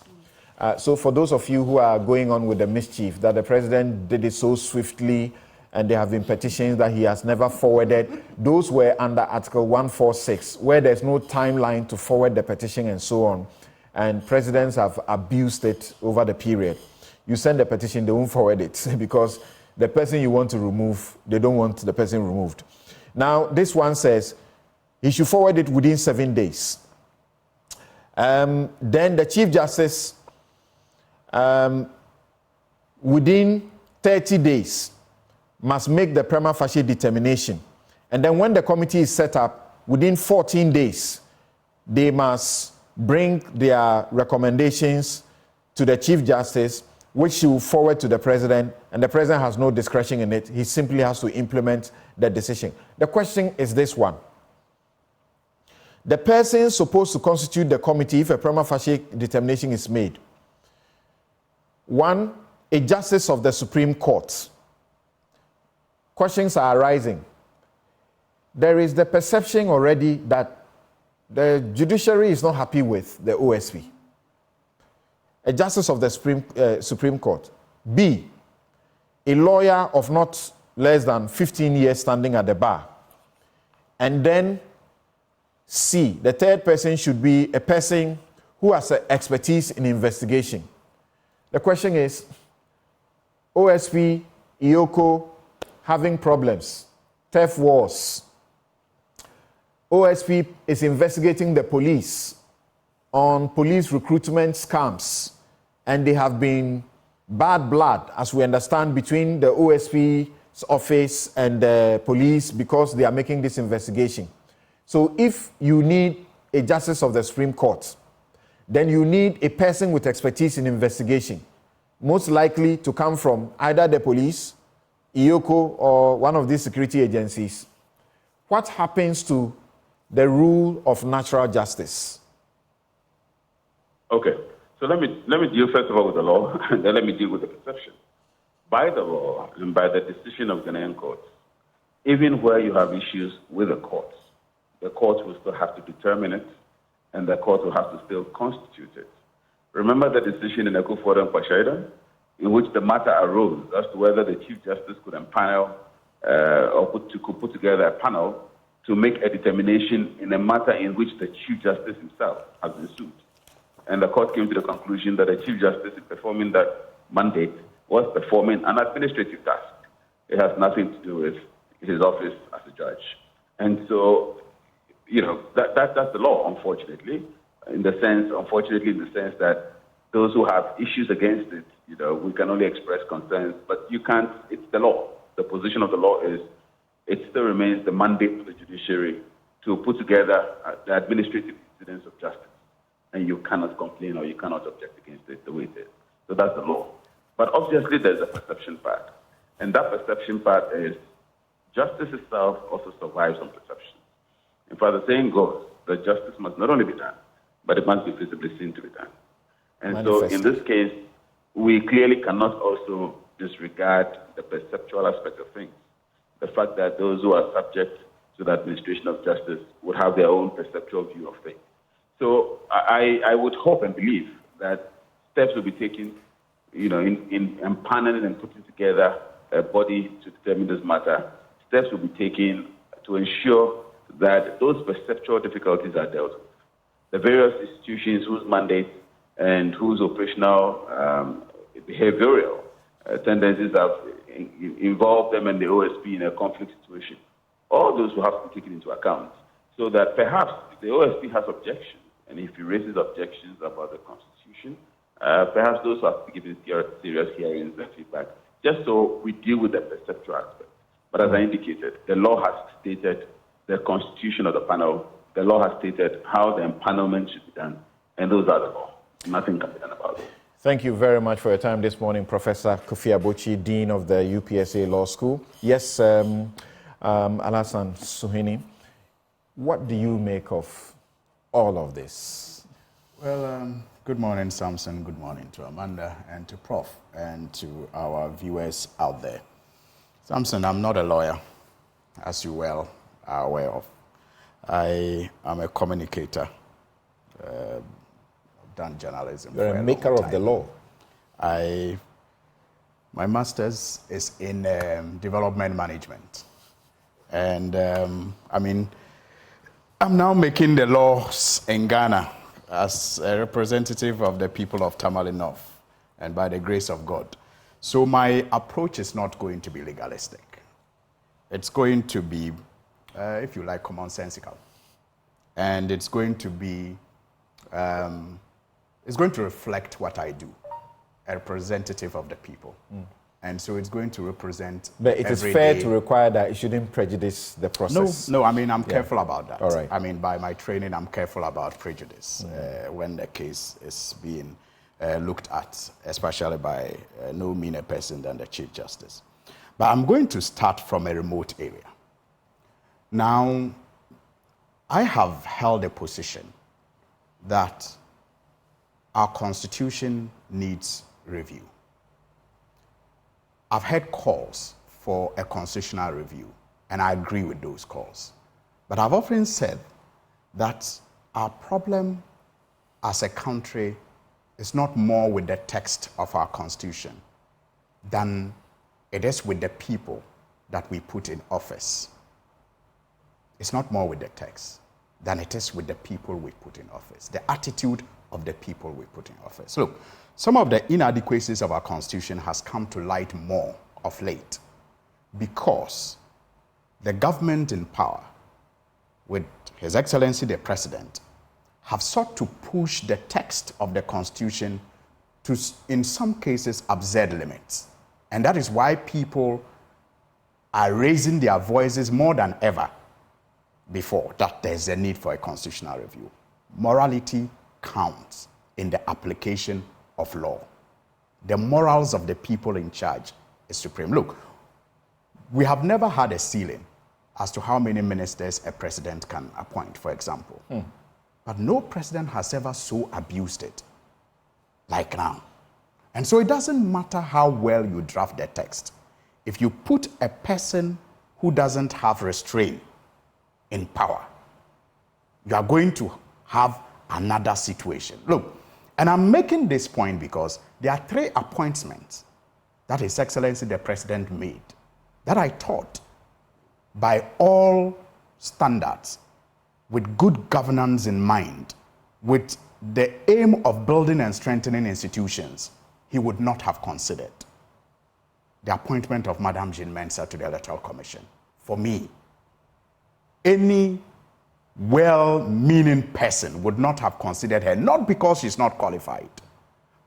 So for those of you who are going on with the mischief that the President did it so swiftly and there have been petitions that he has never forwarded, those were under Article 146, where there's no timeline to forward the petition and so on. And presidents have abused it over the period. You send the petition, they won't forward it because the person you want to remove, they don't want the person removed. Now, this one says he should forward it within 7 days. Then the Chief Justice, within 30 days, must make the prima facie determination. And then when the committee is set up, within 14 days, they must bring their recommendations to the Chief Justice, which he will forward to the President, and the President has no discretion in it. He simply has to implement the decision. The question is this one. The person supposed to constitute the committee if a prima facie determination is made. One, a justice of the Supreme Court. Questions are arising. There is the perception already that the judiciary is not happy with the OSP. A justice of the Supreme Court. B, a lawyer of not less than 15 years standing at the bar. And then C, the third person should be a person who has expertise in investigation. The question is, OSP, IOCO, having problems, theft wars. OSP is investigating the police on police recruitment scams, and there have been bad blood, as we understand, between the OSP's office and the police because they are making this investigation. So if you need a justice of the Supreme Court, then you need a person with expertise in investigation, most likely to come from either the police, IOCO, or one of these security agencies. What happens to the rule of natural justice? Okay, so let me deal first of all with the law, and then let me deal with the perception. By the law and by the decision of Ghanaian courts, even where you have issues with the courts will still have to determine it, and the court will have to still constitute it. Remember the decision in Ekufuor and Kwashaidan, in which the matter arose as to whether the Chief Justice could empanel could put together a panel to make a determination in a matter in which the Chief Justice himself has been sued. And the court came to the conclusion that the Chief Justice in performing that mandate was performing an administrative task. It has nothing to do with his office as a judge. And so, that's the law, unfortunately, in the sense that those who have issues against it, we can only express concerns, but you can't, it's the law. The position of the law is it still remains the mandate of the judiciary to put together the administrative incidents of justice. And you cannot complain or you cannot object against it the way it is. So that's the law. But obviously there's a perception part. And that perception part is justice itself also survives on perception. In fact, the saying goes that justice must not only be done, but it must be visibly seen to be done. And so in this case, we clearly cannot also disregard the perceptual aspect of things. The fact that those who are subject to the administration of justice would have their own perceptual view of things. So I would hope and believe that steps will be taken, in empaneling and putting together a body to determine this matter. Steps will be taken to ensure that those perceptual difficulties are dealt with. The various institutions whose mandate and whose operational behavioral tendencies have involved them and the OSP in a conflict situation. All those will have to be taken into account so that perhaps if the OSP has objections, and if he raises objections about the Constitution, perhaps those who have to be given serious hearings and feedback, just so we deal with the perceptual aspect. But as I indicated, the law has stated the constitution of the panel, the law has stated how the empanelment should be done, and those are the law. Nothing can be done about it. Thank you very much for your time this morning, Professor Kofi Abochi, Dean of the UPSA Law School. Yes, Alassane Suhuyini, what do you make of all of this? Well, good morning, Samson. Good morning to Amanda and to Prof and to our viewers out there. Samson, I'm not a lawyer, as you well are aware of. I am a communicator. I've done journalism. You're a maker of the law. My master's is in development management. And I'm now making the laws in Ghana as a representative of the people of Tamale North, and by the grace of God. So my approach is not going to be legalistic. It's going to be, if you like, commonsensical. And it's going to be, it's going to reflect what I do, a representative of the people. And so it's going to represent. But it is fair to require that it shouldn't prejudice the process. No, I'm careful about that. All right. By my training, I'm careful about prejudice when the case is being looked at, especially by no meaner person than the Chief Justice. But I'm going to start from a remote area. Now, I have held a position that our Constitution needs review. I've heard calls for a constitutional review, and I agree with those calls. But I've often said that our problem as a country is not more with the text of our Constitution than it is with the people that we put in office. It's not more with the text than it is with the people we put in office, the attitude of the people we put in office. Look, some of the inadequacies of our Constitution has come to light more of late because the government in power, with His Excellency the President, have sought to push the text of the Constitution to, in some cases, absurd limits. And that is why people are raising their voices more than ever before that there's a need for a constitutional review. Morality counts in the application of law. The morals of the people in charge is supreme. Look, we have never had a ceiling as to how many ministers a president can appoint, for example. But no president has ever so abused it like now. And so it doesn't matter how well you draft the text. If you put a person who doesn't have restraint in power, you are going to have another situation. Look, and I'm making this point because there are 3 appointments that His Excellency the President made that I thought, by all standards, with good governance in mind, with the aim of building and strengthening institutions, he would not have considered. The appointment of Madam Jean Mensah to the Electoral Commission. For me, any well-meaning person would not have considered her, not because she's not qualified,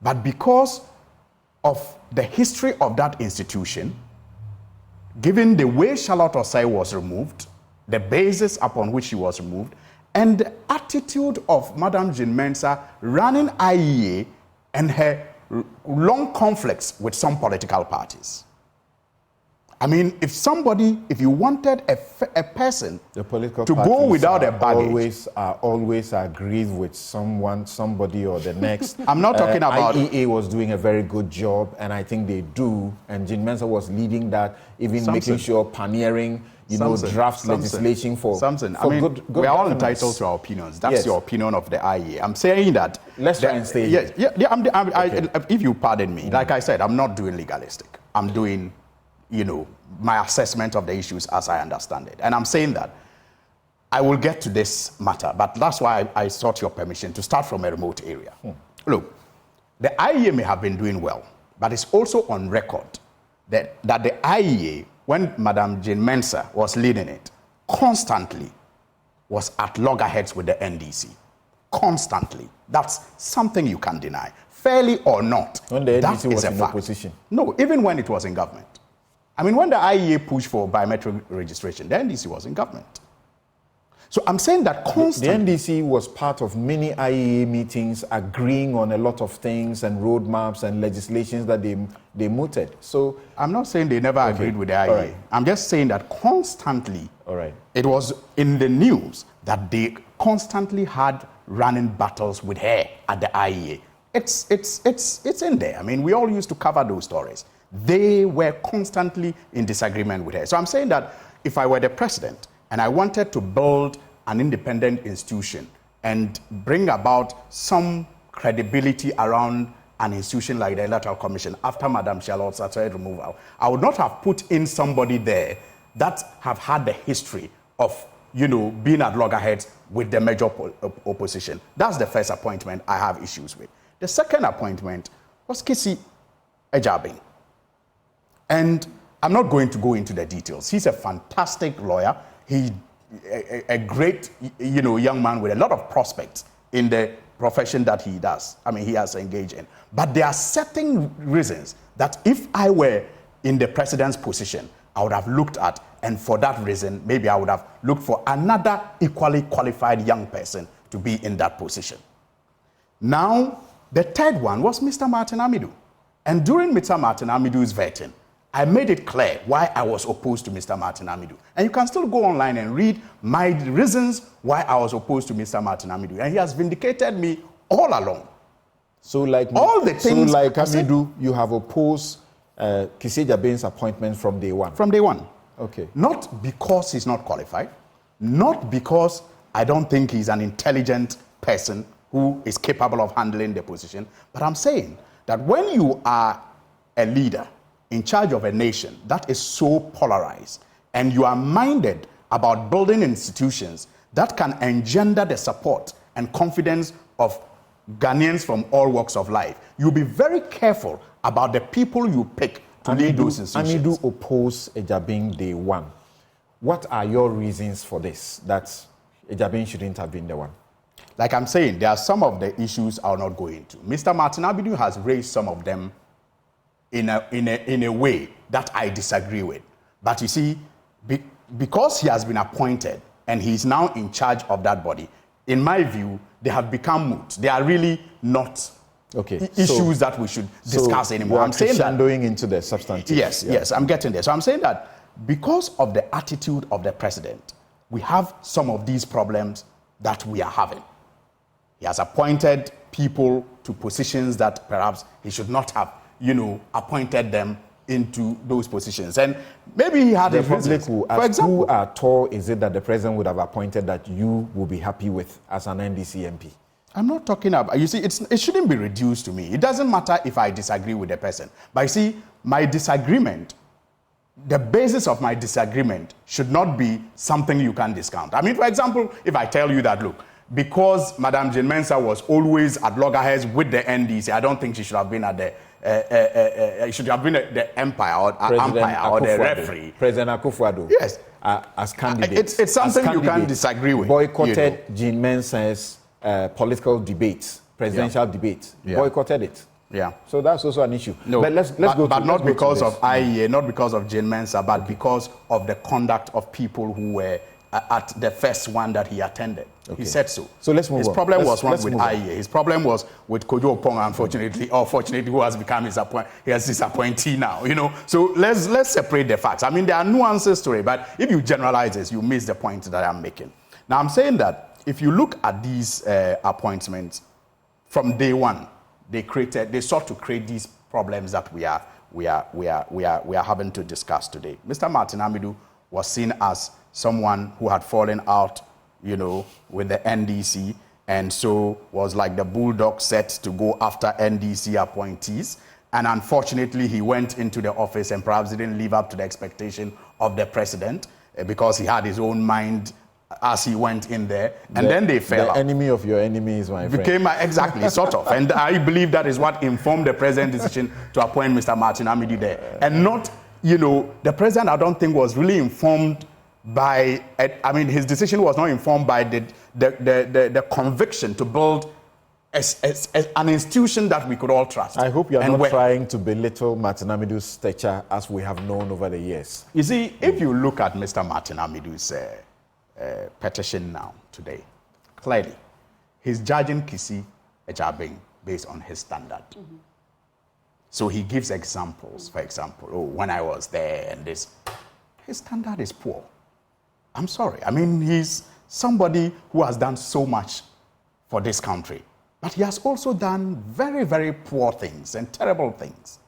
but because of the history of that institution, given the way Charlotte Osei was removed, the basis upon which she was removed, and the attitude of Madam Jean Mensah running IEA and her long conflicts with some political parties. I mean, if you wanted a person the political to go without a baggage, always aggrieved with somebody or the next. I'm not talking about IEA was doing a very good job, and I think they do. And Jean Mensah was leading that, even making sure pioneering, draft legislation for. Something. For I mean, good we are all governance. entitled to our opinions. That's your opinion of the IEA. I'm saying that. Let's try and stay. If you pardon me, like I said, I'm not doing legalistic. I'm doing, my assessment of the issues as I understand it. And I'm saying that I will get to this matter, but that's why I sought your permission to start from a remote area. Look, the IEA may have been doing well, but it's also on record that the IEA, when Madam Jean Mensah was leading it, constantly was at loggerheads with the NDC. Constantly. That's something you can deny. Fairly or not, when the NDC that was is a in fact. opposition. No, even when it was in government. I mean, when the IEA pushed for biometric registration, the NDC was in government. So I'm saying that constantly. The NDC was part of many IEA meetings agreeing on a lot of things and roadmaps and legislations that they mooted. So I'm not saying they never agreed with the IEA. Right. I'm just saying that constantly All it was in the news that they constantly had running battles with her at the IEA. It's in there. I mean, we all used to cover those stories. They were constantly in disagreement with her. So I'm saying that if I were the president and I wanted to build an independent institution and bring about some credibility around an institution like the Electoral Commission after Madam Charlotte Sartor's removal, I would not have put in somebody there that have had the history of, being at loggerheads with the major opposition. That's the first appointment I have issues with. The second appointment was Kisi Ejabing. And I'm not going to go into the details. He's a fantastic lawyer. He's a great, young man with a lot of prospects in the profession that he does. I mean, he has engaged in. But there are certain reasons that if I were in the president's position, I would have looked at, and for that reason, maybe I would have looked for another equally qualified young person to be in that position. Now, the third one was Mr. Martin Amidu. And during Mr. Martin Amidu's vetting, I made it clear why I was opposed to Mr. Martin Amidu. And you can still go online and read my reasons why I was opposed to Mr. Martin Amidu. And he has vindicated me all along. So like all the things, so like Amidu, you have opposed Kisi Ejabing's appointment from day one? From day one. Okay. Not because he's not qualified, not because I don't think he's an intelligent person who is capable of handling the position, but I'm saying that when you are a leader in charge of a nation that is so polarized, and you are minded about building institutions that can engender the support and confidence of Ghanaians from all walks of life, you'll be very careful about the people you pick to lead those institutions. Amidu opposed Ejabing day one. What are your reasons for this, that Ejabing shouldn't have been the one? Like I'm saying, there are some of the issues I'll not go into. Mr. Martin Amidu has raised some of them in a way that I disagree with. But you see, because he has been appointed and he's now in charge of that body, in my view, they have become moot. They are really not issues that we should discuss anymore. I'm saying that going into the substantive. Yes, I'm getting there. So I'm saying that because of the attitude of the president, we have some of these problems that we are having. He has appointed people to positions that perhaps he should not have, appointed them into those positions. And maybe he had the his public reasons. will ask, who at all is it that the president would have appointed that you will be happy with as an NDC MP? I'm not talking about, you see, it shouldn't be reduced to me. It doesn't matter if I disagree with the person. But you see, my disagreement, the basis of my disagreement should not be something you can discount. I mean, for example, if I tell you that, look, because Madam Jane Mensah was always at loggerheads with the NDC, I don't think she should have been at the should have been the umpire or the referee. President Akufo-Addo. Yes. As candidate. It's something you can disagree with. Boycotted Jane Mensah's political debates, presidential debates. Boycotted it. Yeah. So that's also an issue. No, but let's go. But not because of IEA, not because of Jane Mensah, but because of the conduct of people who were at the first one that he attended. Okay. He said so. So let's move on. His problem was not with IEA. His problem was with Kojo Opong, unfortunately, or fortunately, who has become his appointee now. So let's separate the facts. I mean, there are nuances to it, but if you generalize this, you miss the point that I'm making. Now, I'm saying that if you look at these appointments from day one, they sought to create these problems that we are having to discuss today. Mr. Martin Amidu was seen as someone who had fallen out, with the NDC, and so was like the bulldog set to go after NDC appointees. And unfortunately, he went into the office and perhaps didn't live up to the expectation of the president because he had his own mind as he went in there, and then they fell out. The enemy of your enemy is my friend. Became exactly, sort of. And I believe that is what informed the president's decision to appoint Mr. Martin Amidu there. And not, the president, I don't think, was really informed by, his decision was not informed by the conviction to build an institution that we could all trust. I hope you are not trying to belittle Martin Amidu's stature as we have known over the years. You see, if you look at Mr. Martin Amidu's petition now, today, clearly, he's judging Kisi Ejabing based on his standard. Mm-hmm. So he gives examples, for example, oh, when I was there and this. His standard is poor. I'm sorry. I mean, he's somebody who has done so much for this country. But he has also done very, very poor things and terrible things.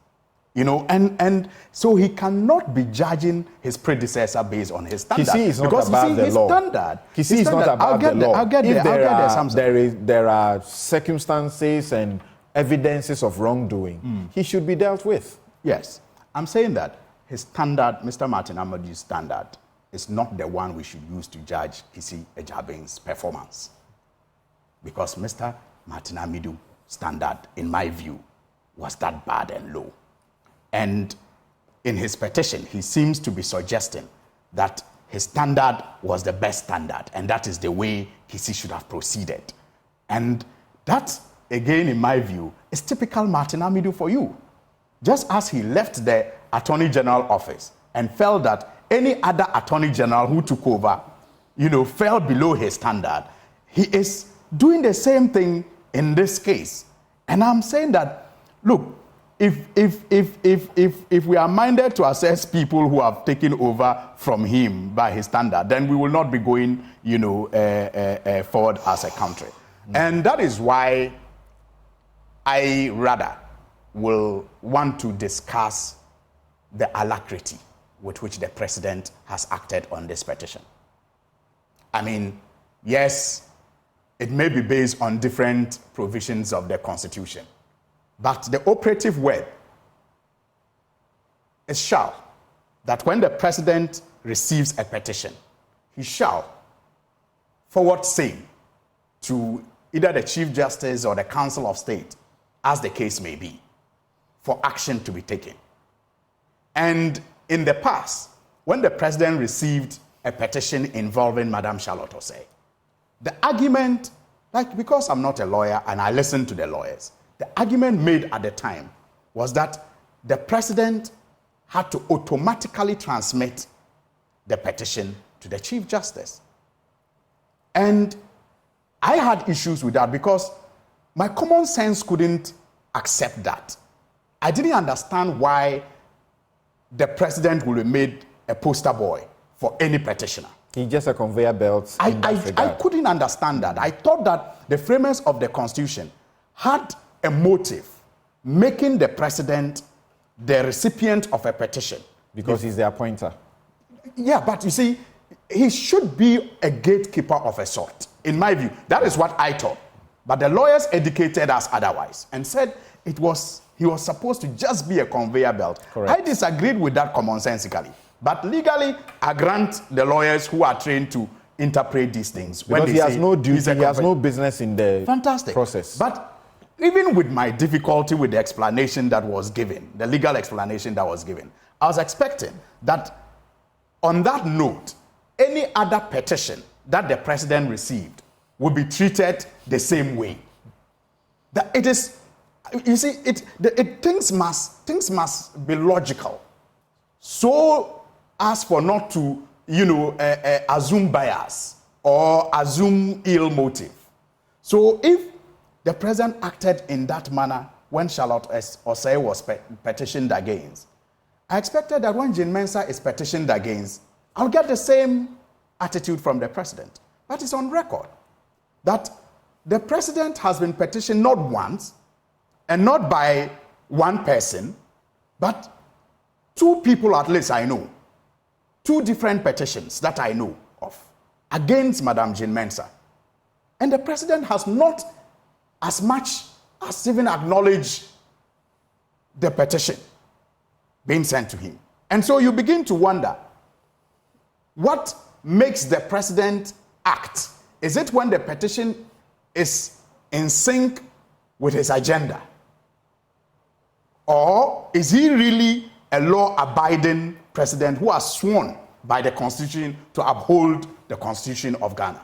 You know, and so he cannot be judging his predecessor based on his standard. Kisi is not because above the law. Standard, Kisi is not above the law. I'll get there. There are circumstances and evidences of wrongdoing. He should be dealt with. Yes. I'm saying that his standard, Mr. Martin Amadu's standard, is not the one we should use to judge Kisi Ejabing's performance. Because Mr. Martin Amadu's standard, in my view, was that bad and low. And in his petition, he seems to be suggesting that his standard was the best standard, and that is the way Kisi should have proceeded. And that, again, in my view, is typical Martin Amadu for you. Just as he left the Attorney General office and felt that any other Attorney General who took over, you know, fell below his standard, he is doing the same thing in this case. And I'm saying that, look, if we are minded to assess people who have taken over from him by his standard, then we will not be going, you know, forward as a country. And that is why I rather will want to discuss the alacrity with which the president has acted on this petition. I mean, yes, it may be based on different provisions of the Constitution, but the operative word is shall. That when the president receives a petition, he shall forward same to either the Chief Justice or the Council of State, as the case may be, for action to be taken. And in the past, when the president received a petition involving Madame Charlotte Osei, the argument, like, because I'm not a lawyer and I listen to the lawyers, the argument made at the time was that the president had to automatically transmit the petition to the Chief Justice. And I had issues with that because my common sense couldn't accept that. I didn't understand why the president would have made a poster boy for any petitioner. He's just a conveyor belt. I couldn't understand that. I thought that the framers of the Constitution had a motive, making the president the recipient of a petition. Because he's the appointer. Yeah, but you see, he should be a gatekeeper of a sort, in my view. That is what I thought. But the lawyers educated us otherwise and said he was supposed to just be a conveyor belt. Correct. I disagreed with that commonsensically. But legally, I grant the lawyers who are trained to interpret these things. Because he has no duty, he has no business in the process. But even with my difficulty with the explanation that was given, the legal explanation that was given, I was expecting that on that note, any other petition that the president received would be treated the same way. That it is, you see, things must be logical, so as for not to, assume bias or assume ill motive. So if the president acted in that manner when Charlotte Osei was petitioned against, I expected that when Jane Mensah is petitioned against, I'll get the same attitude from the president. But it's on record that the president has been petitioned not once and not by one person, but two people at least I know, two different petitions that I know of against Madame Jane Mensah. And the president has not as much as even acknowledged the petition being sent to him. And so you begin to wonder, what makes the president act? Is it when the petition is in sync with his agenda? Or is he really a law-abiding president who has sworn by the Constitution to uphold the Constitution of Ghana?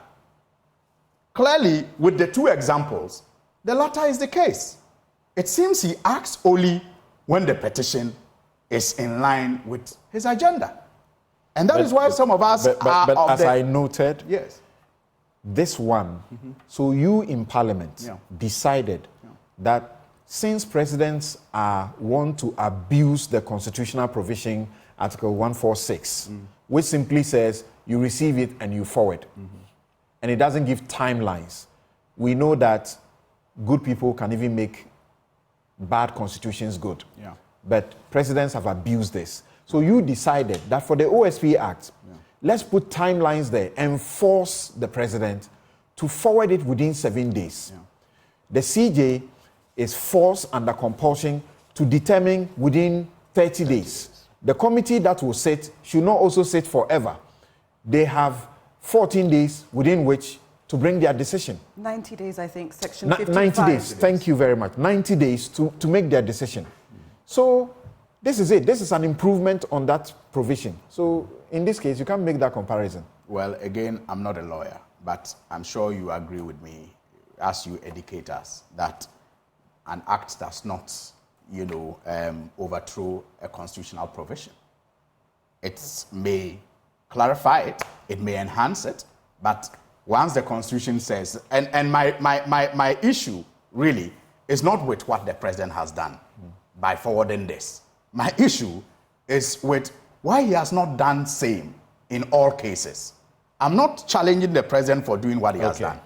Clearly, with the two examples, the latter is the case. It seems he acts only when the petition is in line with his agenda. And that is why some of us are but of as the... I noted, Yes. this one, so you in Parliament decided that since presidents want to abuse the constitutional provision, Article 146, which simply says you receive it and you forward, and it doesn't give timelines. We know that good people can even make bad constitutions good. Yeah. But presidents have abused this. So you decided that for the OSP Act, let's put timelines there and force the president to forward it within 7 days. Yeah. The CJ is forced under compulsion to determine within 30 days. The committee that will sit should not also sit forever. They have 14 days within which to bring their decision. 90 days, I think, Section 55. 90 days, thank you very much. 90 days to make their decision. So this is it. This is an improvement on that provision. So in this case, you can't make that comparison. Well, again, I'm not a lawyer, but I'm sure you agree with me, as you educate us, that an act does not, overthrow a constitutional provision. It may clarify it, it may enhance it, but once the Constitution says, and my issue really is not with what the president has done by forwarding this. My issue is with why he has not done same in all cases. I'm not challenging the president for doing what he has done.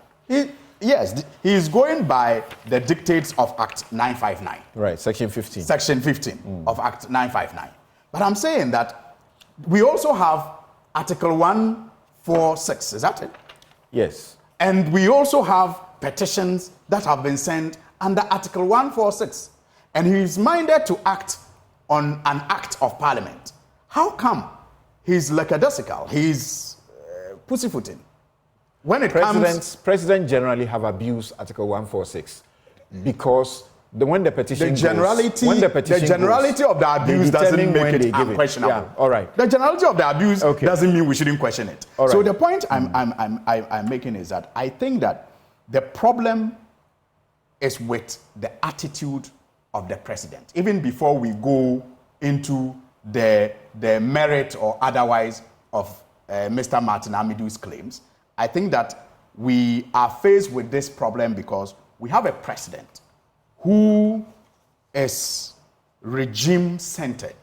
Yes, he is going by the dictates of Act 959. Right, Section 15. Section 15 of Act 959. But I'm saying that we also have Article 146, is that it? Yes. And we also have petitions that have been sent under Article 146. And he is minded to act on an act of parliament. How come he's lackadaisical? He's pussyfooting. When it Presidents generally have abused Article 146 because when the petition the generality of the abuse doesn't make it unquestionable. Yeah, all right. The generality of the abuse doesn't mean we shouldn't question it. All right. So the point I'm making is that I think that the problem is with the attitude of the president. Even before we go into the merit or otherwise of Mr. Martin Amidu's claims, I think that we are faced with this problem because we have a president who is regime-centered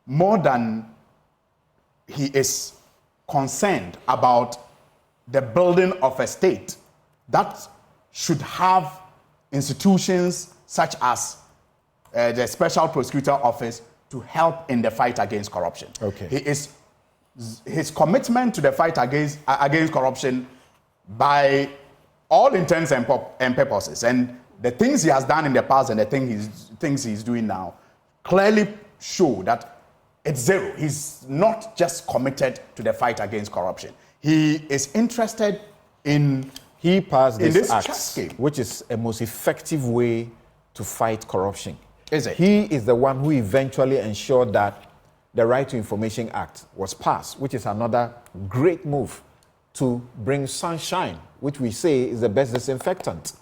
more than he is concerned about the building of a state that should have institutions such as the Special Prosecutor Office to help in the fight against corruption. Okay. His commitment to the fight against corruption by all intents and purposes, and the things he has done in the past and the things he's doing now clearly show that it's zero. He's not just committed to the fight against corruption. He is interested in... He passed this act, which is a most effective way to fight corruption. Is it? He is the one who eventually ensured that the Right to Information Act was passed, which is another great move to bring sunshine, which we say is the best disinfectant.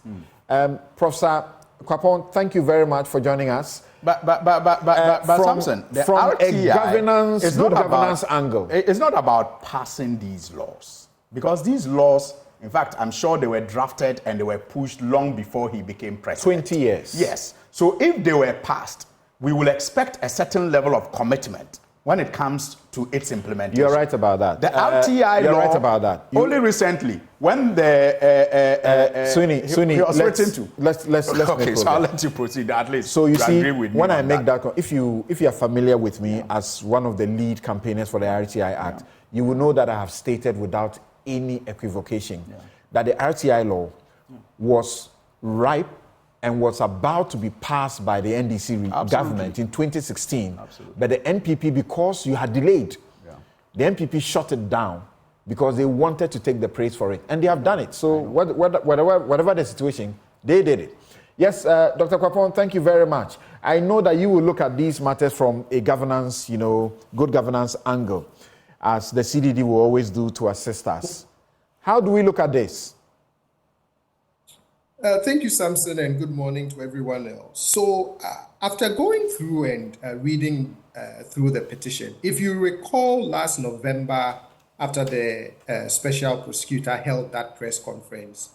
Professor Kwapong, thank you very much for joining us. But Samson, from RTI a good governance angle. It's not about passing these laws, because these laws, in fact, I'm sure they were drafted and they were pushed long before he became president. 20 years. Yes. So if they were passed, we will expect a certain level of commitment when it comes to its implementation. You're right about that. The RTI you're law, right about that. Only recently, when the Sweeney, he was written to. Let's okay, so I'll let you proceed at least. So you see, agree with me when I make that, if you are familiar with me as one of the lead campaigners for the RTI Act, you will know that I have stated without any equivocation that the RTI law was ripe and was about to be passed by the NDC government in 2016. Absolutely. But the NPP, because you had delayed, the NPP shut it down because they wanted to take the praise for it. And they have done it. So whatever the situation, they did it. Yes, Dr. Kwapong, thank you very much. I know that you will look at these matters from a governance, good governance angle, as the CDD will always do to assist us. How do we look at this? Thank you, Samson, and good morning to everyone else. So after going through and reading through the petition. If you recall, last November, after the special prosecutor held that press conference,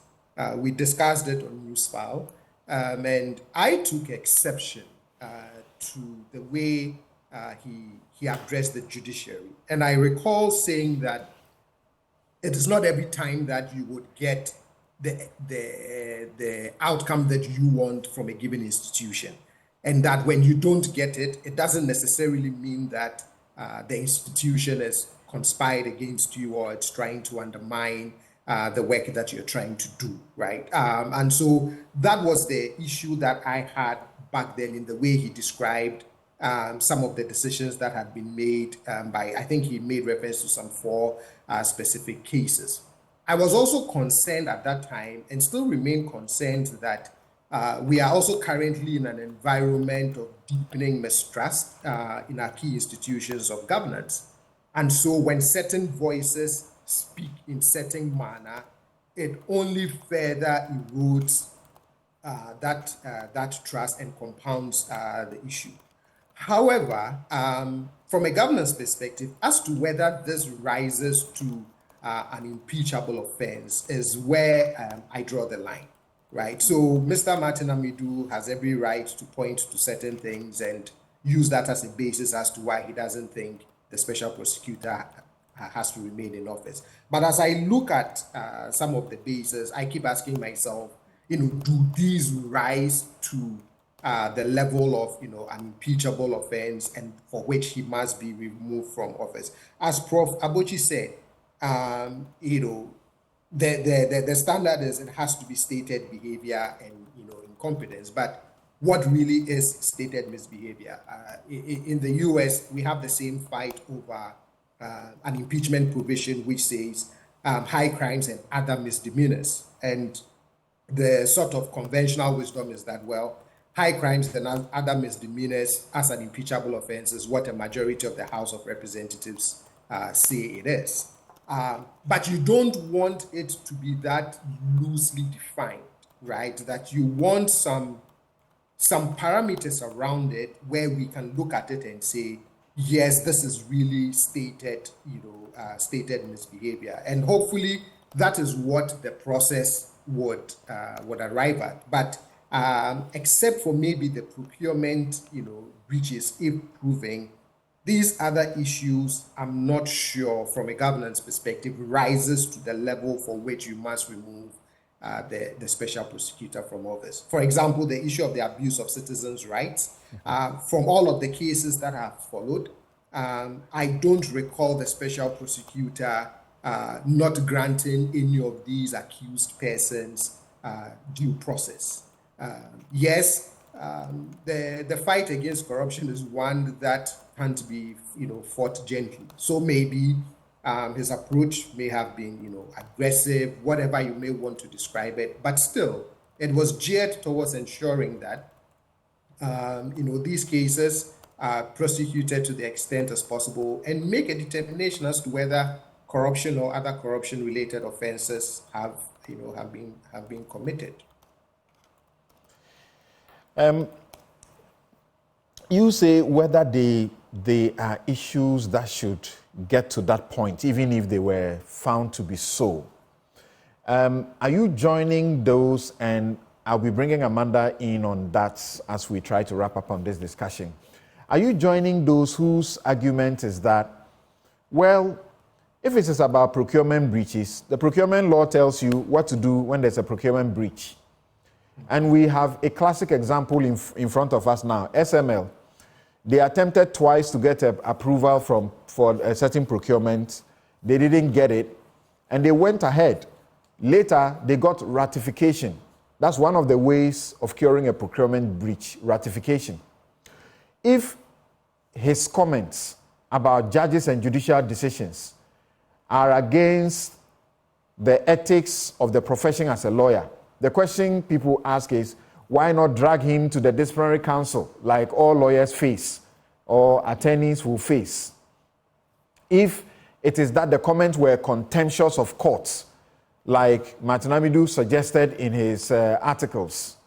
we discussed it on Newsfile, and I took exception to the way he addressed the judiciary. And I recall saying that it is not every time that you would get the outcome that you want from a given institution. And that when you don't get it, it doesn't necessarily mean that the institution has conspired against you or it's trying to undermine the work that you're trying to do, right? And so that was the issue that I had back then in the way he described some of the decisions that had been made by, I think he made reference to some 4 specific cases. I was also concerned at that time and still remain concerned that we are also currently in an environment of deepening mistrust in our key institutions of governance. And so when certain voices speak in certain manner, it only further erodes that trust and compounds the issue. However, from a governance perspective, as to whether this rises to an impeachable offense is where I draw the line, right? So Mr. Martin Amidu has every right to point to certain things and use that as a basis as to why he doesn't think the special prosecutor has to remain in office. But as I look at some of the bases, I keep asking myself, do these rise to the level of, an impeachable offense and for which he must be removed from office? As Prof. Abochi said, the standard is it has to be stated behavior and, incompetence. But what really is stated misbehavior? In the US, we have the same fight over an impeachment provision which says high crimes and other misdemeanors. And the sort of conventional wisdom is that, well, high crimes and other misdemeanors as an impeachable offense is what a majority of the House of Representatives say it is. But you don't want it to be that loosely defined, right? That you want some parameters around it where we can look at it and say, yes, this is really stated misbehavior. And hopefully that is what the process would arrive at. But except for maybe the procurement, breaches, if proving, these other issues, I'm not sure from a governance perspective, rises to the level for which you must remove the special prosecutor from office. For example, the issue of the abuse of citizens' rights. From all of the cases that have followed, I don't recall the special prosecutor not granting any of these accused persons due process. Yes, the fight against corruption is one that can't be, fought gently. So maybe his approach may have been, aggressive, whatever you may want to describe it, but still, it was geared towards ensuring that, these cases are prosecuted to the extent as possible and make a determination as to whether corruption or other corruption-related offenses have been committed. You say whether they are issues that should get to that point, even if they were found to be so. Are you joining those? And I'll be bringing Amanda in on that as we try to wrap up on this discussion. Are you joining those whose argument is that, well, if it is about procurement breaches, the procurement law tells you what to do when there's a procurement breach. And we have a classic example in front of us now, SML. They attempted twice to get approval for a certain procurement. They didn't get it, and they went ahead. Later, they got ratification. That's one of the ways of curing a procurement breach, ratification. If his comments about judges and judicial decisions are against the ethics of the profession as a lawyer, the question people ask is, why not drag him to the disciplinary council like all lawyers face or attorneys will face? If it is that the comments were contemptuous of courts, like Martin Amidu suggested in his articles,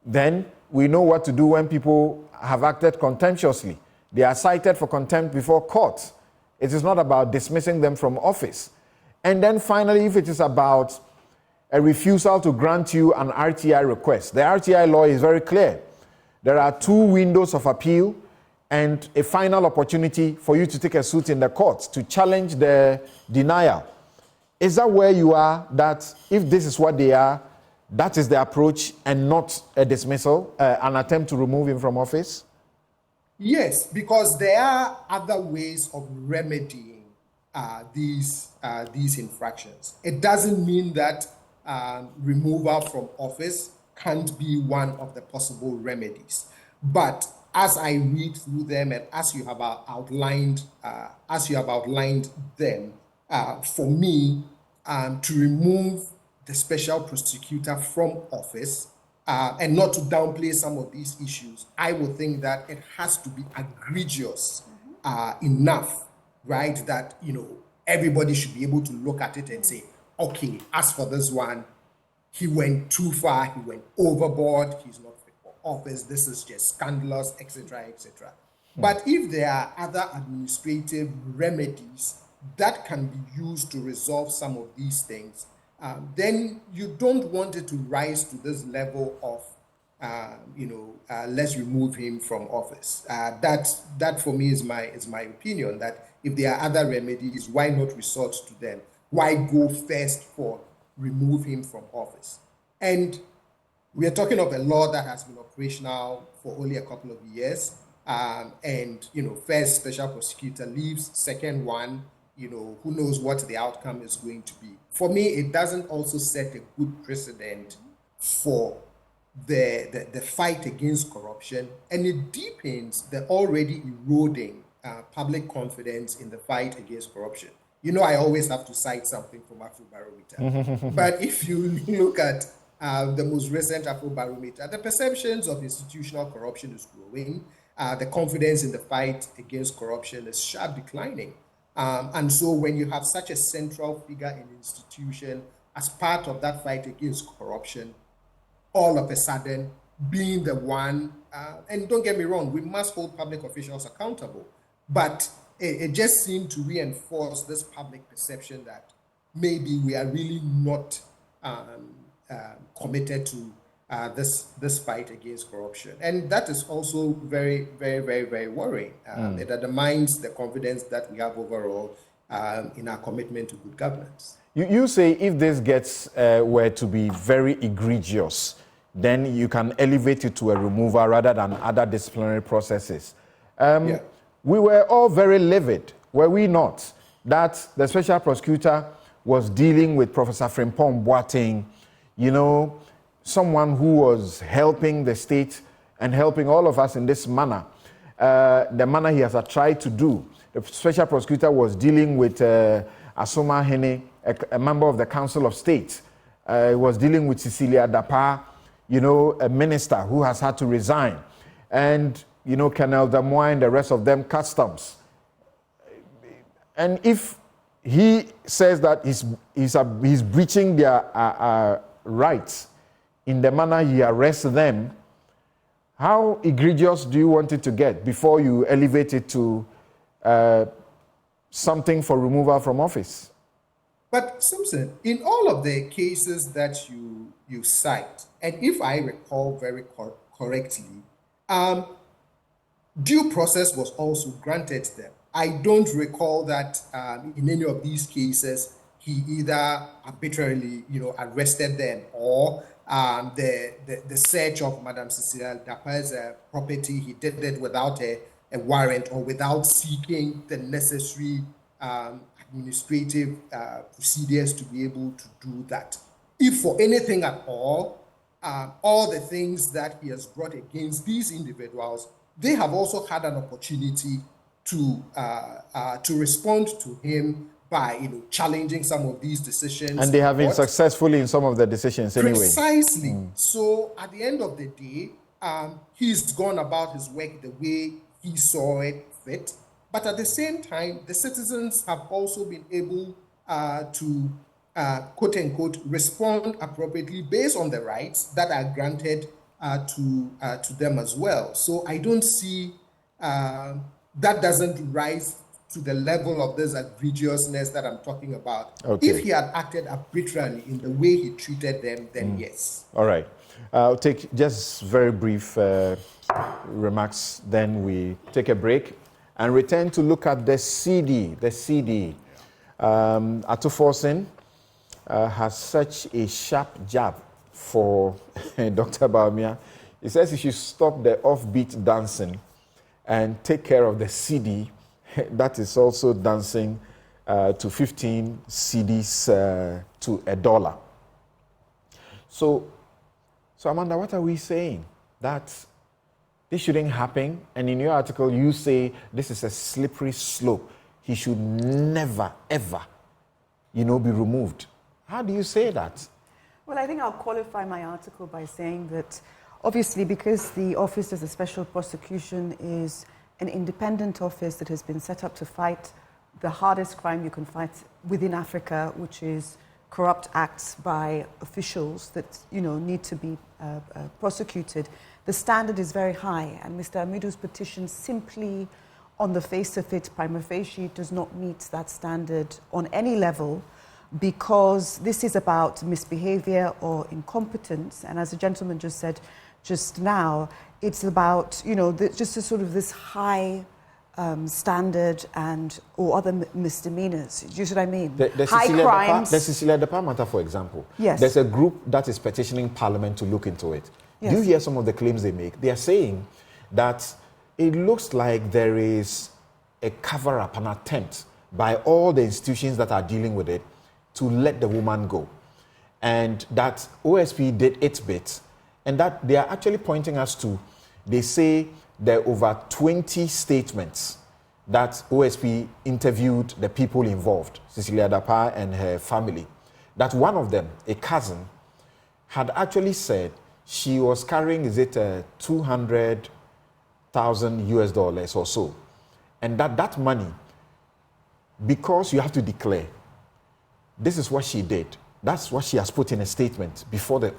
then we know what to do when people have acted contemptuously. they are cited for contempt before court. It is not about dismissing them from office. And then finally, if it is about a refusal to grant you an RTI request, the RTI law is very clear. There are 2 windows of appeal and a final opportunity for you to take a suit in the courts to challenge the denial. Is that where you are, that if this is what they are, that is the approach and not a dismissal, an attempt to remove him from office? Yes, because there are other ways of remedying these infractions. It doesn't mean that removal from office can't be one of the possible remedies. But as I read through them and as you have outlined them, for me, to remove the special prosecutor from office and not to downplay some of these issues, I would think that it has to be egregious enough, right? That, everybody should be able to look at it and say, okay, as for this one, he went too far, he went overboard, he's not fit for office, this is just scandalous, etc., etc. But if there are other administrative remedies that can be used to resolve some of these things, then you don't want it to rise to this level of, let's remove him from office. That for me is my opinion, that if there are other remedies, why not resort to them? Why go first for remove him from office? And we are talking of a law that has been operational for only a couple of years. First special prosecutor leaves, second one, who knows what the outcome is going to be. For me, it doesn't also set a good precedent for the fight against corruption, and it deepens the already eroding public confidence in the fight against corruption. I always have to cite something from Afrobarometer. But if you look at the most recent Afrobarometer, the perceptions of institutional corruption is growing. The confidence in the fight against corruption is sharp declining. And so when you have such a central figure in the institution as part of that fight against corruption, all of a sudden being the one, and don't get me wrong, we must hold public officials accountable, but it just seemed to reinforce this public perception that maybe we are really not committed to this fight against corruption. And that is also very, very, very, very worrying. It undermines the confidence that we have overall in our commitment to good governance. You say if this gets were to be very egregious, then you can elevate it to a removal rather than other disciplinary processes. We were all very livid, were we not, that the special prosecutor was dealing with Professor Frimpong Boateng, someone who was helping the state and helping all of us in this manner, the manner he has tried to do. The special prosecutor was dealing with Asoma Hene, a member of the Council of State. He was dealing with Cecilia Dapa, a minister who has had to resign. And, Colonel Damoy and the rest of them, customs. And if he says that he's breaching their rights in the manner he arrests them, how egregious do you want it to get before you elevate it to something for removal from office? But Simpson, in all of the cases that you cite, and if I recall very correctly, due process was also granted them. I don't recall that in any of these cases he either arbitrarily, arrested them, or the search of Madam Cecilia Dapa's property, he did it without a warrant or without seeking the necessary administrative procedures to be able to do that. If for anything at all the things that he has brought against these individuals, they have also had an opportunity to respond to him by challenging some of these decisions. And they have been successful in some of the decisions anyway. Precisely. So at the end of the day, he's gone about his work the way he saw it fit. But at the same time, the citizens have also been able to, quote unquote, respond appropriately based on the rights that are granted to them as well. So I don't see that doesn't rise to the level of this egregiousness that I'm talking about. Okay. If he had acted arbitrarily in the way he treated them, then yes. All right. I'll take just very brief remarks, then we take a break and return to look at the CD. The CD. Atuforsen has such a sharp jab for Dr. Bawumia. He says he should stop the offbeat dancing and take care of the CD that is also dancing to 15 CDs to $1. So Amanda, what are we saying? That this shouldn't happen, and in your article you say this is a slippery slope. He should never, ever, be removed. How do you say that? Well, I think I'll qualify my article by saying that obviously because the Office of the Special Prosecution is an independent office that has been set up to fight the hardest crime you can fight within Africa, which is corrupt acts by officials that need to be prosecuted. The standard is very high, and Mr. Amidu's petition simply, on the face of it, prima facie, does not meet that standard on any level, because this is about misbehavior or incompetence, and as the gentleman just said just now, it's about just a sort of this high standard or other misdemeanors. Do you see what I mean? High crimes. The Cecilia Dapa matter, for example. Yes. There's a group that is petitioning Parliament to look into it. Yes. Do you hear some of the claims they make? They are saying that it looks like there is a cover-up, an attempt by all the institutions that are dealing with it to let the woman go. And that OSP did its bit. And that they are actually pointing us to, they say there are over 20 statements that OSP interviewed the people involved, Cecilia Dapa and her family, that one of them, a cousin, had actually said she was carrying, $200,000 or so. And that money, because you have to declare, this is what she did. That's what she has put in a statement before the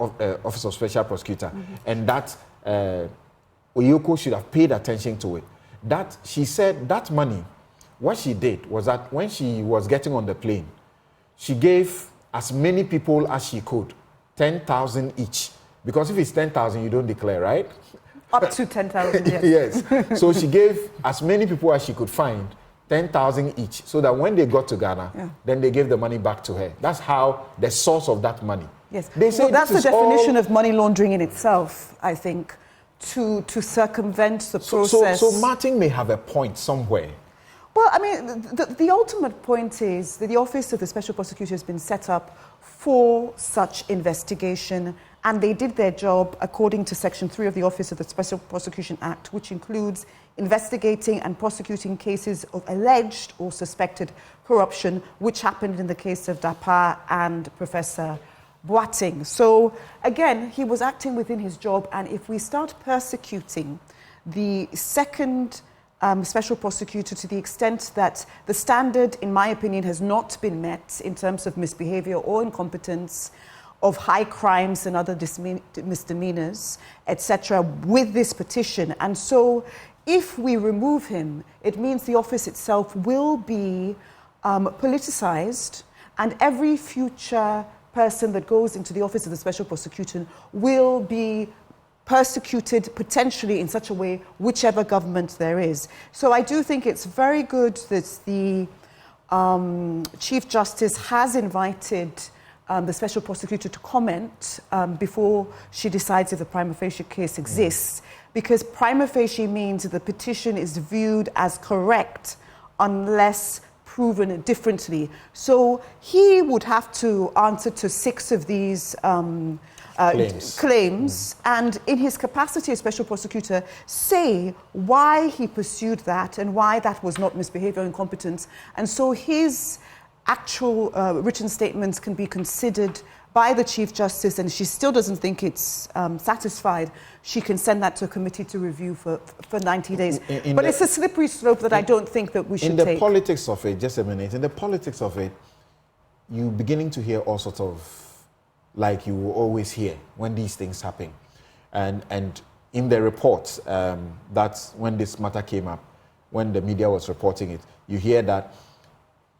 Office of Special Prosecutor. Mm-hmm. And that Oyoko should have paid attention to it. That she said that money, what she did was that when she was getting on the plane, she gave as many people as she could, 10,000 each. Because if it's 10,000, you don't declare, right? Up to 10,000, yes. Yes. So she gave as many people as she could find, 10,000 each, so that when they got to Ghana, then they gave the money back to her. That's how the source of that money. Yes. They say that's the definition of money laundering in itself, I think, to circumvent the process. So Martin may have a point somewhere. Well, I mean, the ultimate point is that the Office of the Special Prosecutor has been set up for such investigation, and they did their job according to Section 3 of the Office of the Special Prosecution Act, which includes investigating and prosecuting cases of alleged or suspected corruption, which happened in the case of Dapa and Professor Boateng. So, again, he was acting within his job, and if we start persecuting the second special prosecutor to the extent that the standard, in my opinion, has not been met in terms of misbehavior or incompetence, of high crimes and other misdemeanors, etc., with this petition. And so if we remove him, it means the office itself will be politicized, and every future person that goes into the Office of the Special Prosecutor will be persecuted potentially in such a way, whichever government there is. So I do think it's very good that the Chief Justice has invited the Special Prosecutor to comment before she decides if the prima facie case exists, because prima facie means that the petition is viewed as correct unless proven differently. So he would have to answer to 6 of these claims, and in his capacity as Special Prosecutor, say why he pursued that and why that was not misbehavior or incompetence. And so his actual written statements can be considered by the Chief Justice, and if she still doesn't think it's satisfied, she can send that to a committee to review for 90 days. But it's a slippery slope that I don't think that we should take. In the politics of it, just a minute, in the politics of it, you're beginning to hear all sorts of, like you will always hear when these things happen. And in the reports, that's when this matter came up, when the media was reporting it, you hear that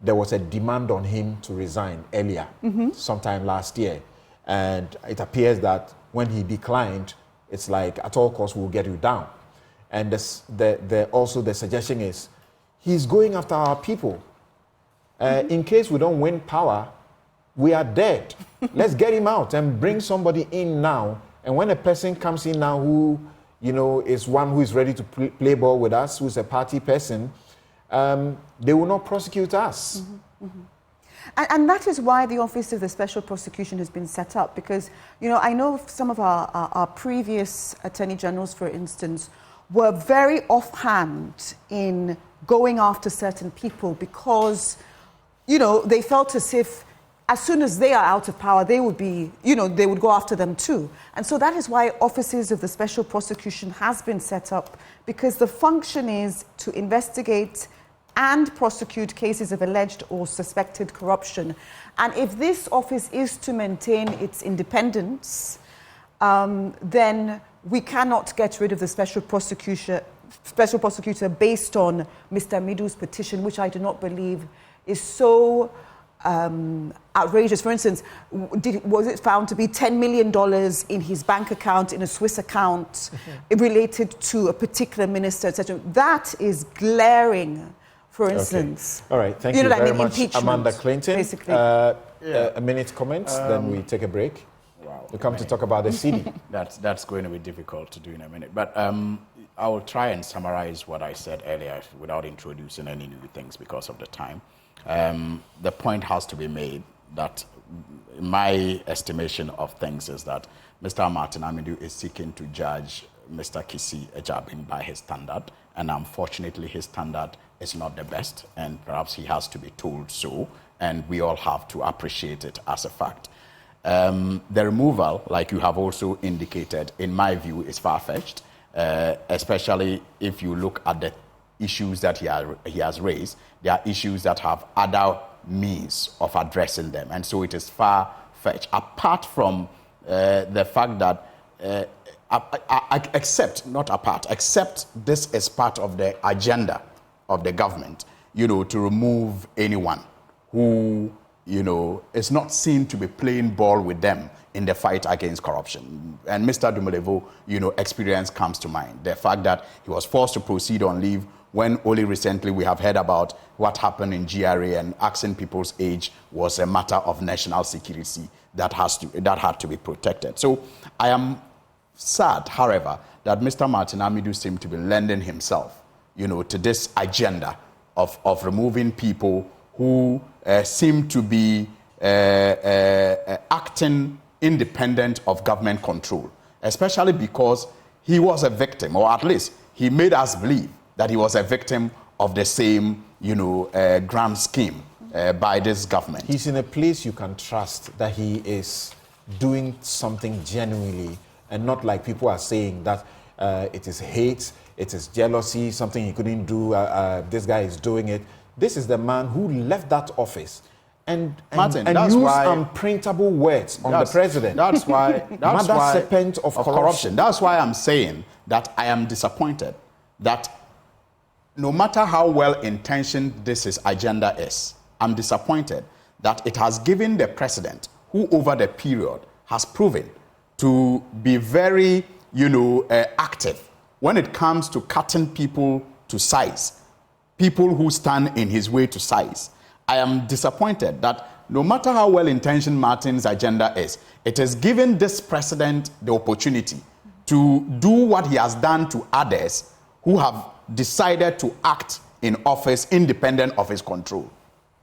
there was a demand on him to resign earlier, sometime last year. And it appears that when he declined, it's like, at all costs, we'll get you down. And also the suggestion is, he's going after our people. In case we don't win power, we are dead. Let's get him out and bring somebody in now. And when a person comes in now who, is one who is ready to play ball with us, who's a party person, they will not prosecute us. And that is why the Office of the Special Prosecution has been set up, because, I know some of our previous Attorney Generals, for instance, were very offhand in going after certain people because, they felt as if as soon as they are out of power, they would be, they would go after them too. And so that is why Offices of the Special Prosecution has been set up, because the function is to investigate and prosecute cases of alleged or suspected corruption. And if this office is to maintain its independence, then we cannot get rid of the special prosecutor based on Mr. Midu's petition, which I do not believe is so outrageous. For instance, was it found to be $10 million in his bank account, in a Swiss account, related to a particular minister, etc.? That is glaring. For instance. Okay. All right, thank you very much, Amanda Clinton. Basically. A minute comments, then we take a break. Wow. We come to talk about the CD. That's going to be difficult to do in a minute. But I will try and summarize what I said earlier without introducing any new things because of the time. The point has to be made that my estimation of things is that Mr. Martin Amidu is seeking to judge Mr. Kisi Ejabin by his standard, and unfortunately his standard is not the best, and perhaps he has to be told so, and we all have to appreciate it as a fact. The removal, like you have also indicated, in my view, is far-fetched, especially if you look at the issues that he has raised. There are issues that have other means of addressing them, and so it is far-fetched. Apart from the fact that except this is part of the agenda of the government, to remove anyone who, is not seen to be playing ball with them in the fight against corruption. And Mr. Dumolevo, experience comes to mind. The fact that he was forced to proceed on leave when only recently we have heard about what happened in GRA, and asking people's age was a matter of national security that had to be protected. So I am sad, however, that Mr. Martin Amidu seemed to be lending himself, to this agenda of removing people who seem to be acting independent of government control, especially because he was a victim, or at least he made us believe that he was a victim of the same, grand scheme by this government. He's in a place you can trust that he is doing something genuinely, and not like people are saying that it is hate, it is jealousy, something he couldn't do, this guy is doing it. This is the man who left that office and used unprintable words on the president. That's why serpent of corruption. That's why I'm saying that I am disappointed that no matter how well-intentioned this agenda is, I'm disappointed that it has given the president, who over the period has proven to be very, active when it comes to cutting people to size, people who stand in his way to size. I am disappointed that no matter how well-intentioned Martin's agenda is, it has given this president the opportunity to do what he has done to others who have decided to act in office independent of his control.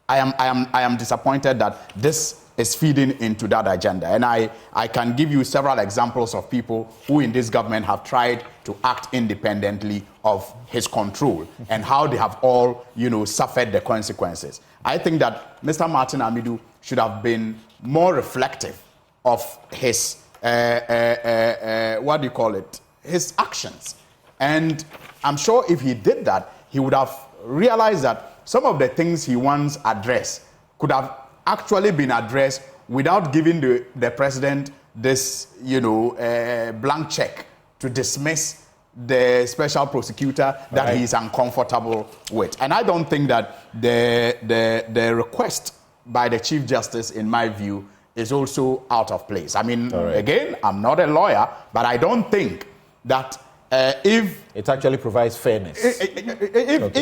I am disappointed that this is feeding into that agenda. And I can give you several examples of people who in this government have tried to act independently of his control and how they have all, suffered the consequences. I think that Mr. Martin Amidu should have been more reflective of his, his actions. And I'm sure if he did that, he would have realized that some of the things he once addressed could have actually been addressed without giving the president this, blank check to dismiss, the special prosecutor that he's uncomfortable with. And I don't think that the request by the Chief Justice, in my view, is also out of place. I mean, again, I'm not a lawyer, but I don't think that if it actually provides fairness. If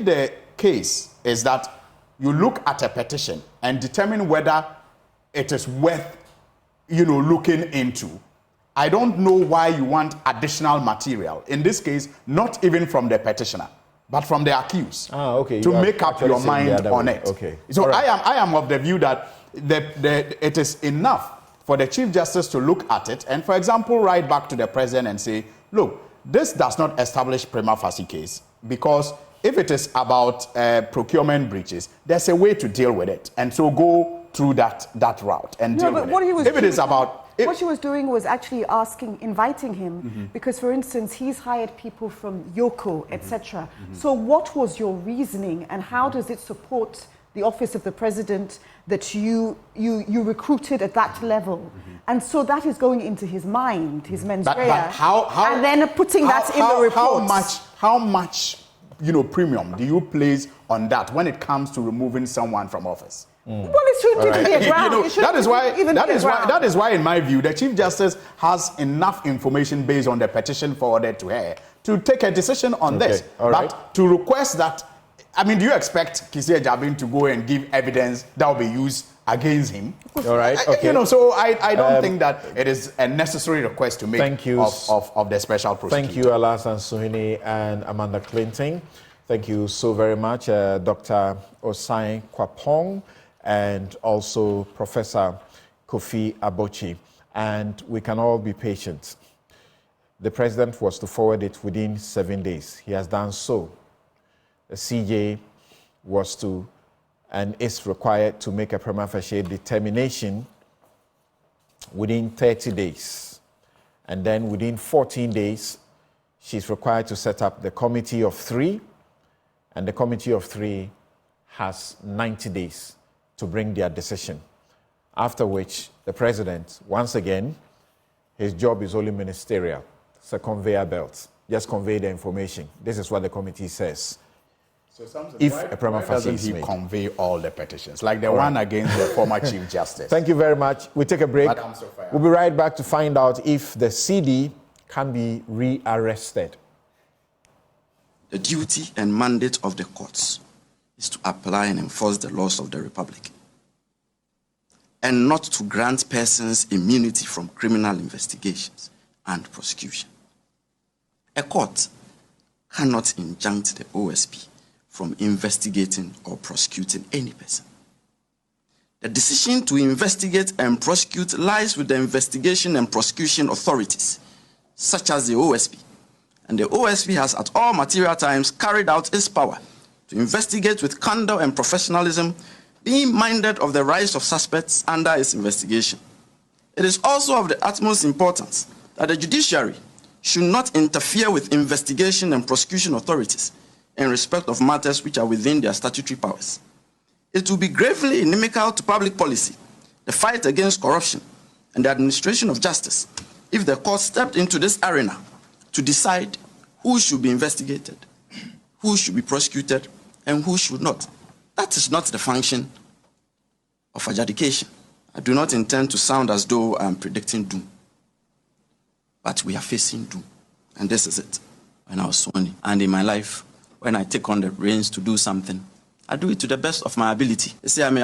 the case is that you look at a petition and determine whether it is worth, looking into, I don't know why you want additional material. In this case, not even from the petitioner, but from the accused, to make up your mind on it. Okay. So I am of the view that it is enough for the Chief Justice to look at it and, for example, write back to the President and say, look, this does not establish prima facie case, because if it is about procurement breaches, there's a way to deal with it. And so go through that route and deal with it. If it is about... What she was doing was actually inviting him, because, for instance, he's hired people from Yoko, etc. So what was your reasoning, and how does it support the office of the president that you recruited at that level? And so that is going into his mind, his mens rea, and then putting that in the report. How much premium do you place on that when it comes to removing someone from office? Well, it shouldn't be a ground. That is why, in my view, the Chief Justice has enough information based on the petition forwarded to her to take a decision on this. But to request that, I mean, do you expect Kissi Jabin to go and give evidence that will be used against him? All right. Okay. So I don't think that it is a necessary request to make of the special prosecutor. Thank you, Alasan Suhini and Amanda Clinton. Thank you so very much, Dr. Osai Kwapong, and also Professor Kofi Abochi. And we can all be patient. The president was to forward it within 7 days. He has done so. The CJ was to and is required to make a prima facie determination within 30 days. And then within 14 days, she's required to set up the committee of 3, and the committee of 3 has 90 days to bring their decision. After which, the president, once again, his job is only ministerial. It's a conveyor belt. Just convey the information. This is what the committee says. So if a prima facie doesn't is he made. Convey all the petitions, like the one against the former Chief Justice? Thank you very much. We take a break. We'll be right back to find out if the CD can be rearrested. The duty and mandate of the courts is to apply and enforce the laws of the Republic, and not to grant persons immunity from criminal investigations and prosecution. A court cannot injunct the OSP from investigating or prosecuting any person. The decision to investigate and prosecute lies with the investigation and prosecution authorities, such as the OSP, and the OSP has at all material times carried out its power to investigate with candor and professionalism, being minded of the rights of suspects under its investigation. It is also of the utmost importance that the judiciary should not interfere with investigation and prosecution authorities in respect of matters which are within their statutory powers. It will be gravely inimical to public policy, the fight against corruption, and the administration of justice if the court stepped into this arena to decide who should be investigated, who should be prosecuted, and who should not. That is not the function of adjudication. I do not intend to sound as though I'm predicting doom, but we are facing doom, and this is it. When I was sworn in, and in my life, when I take on the reins to do something, I do it to the best of my ability. They say I'm a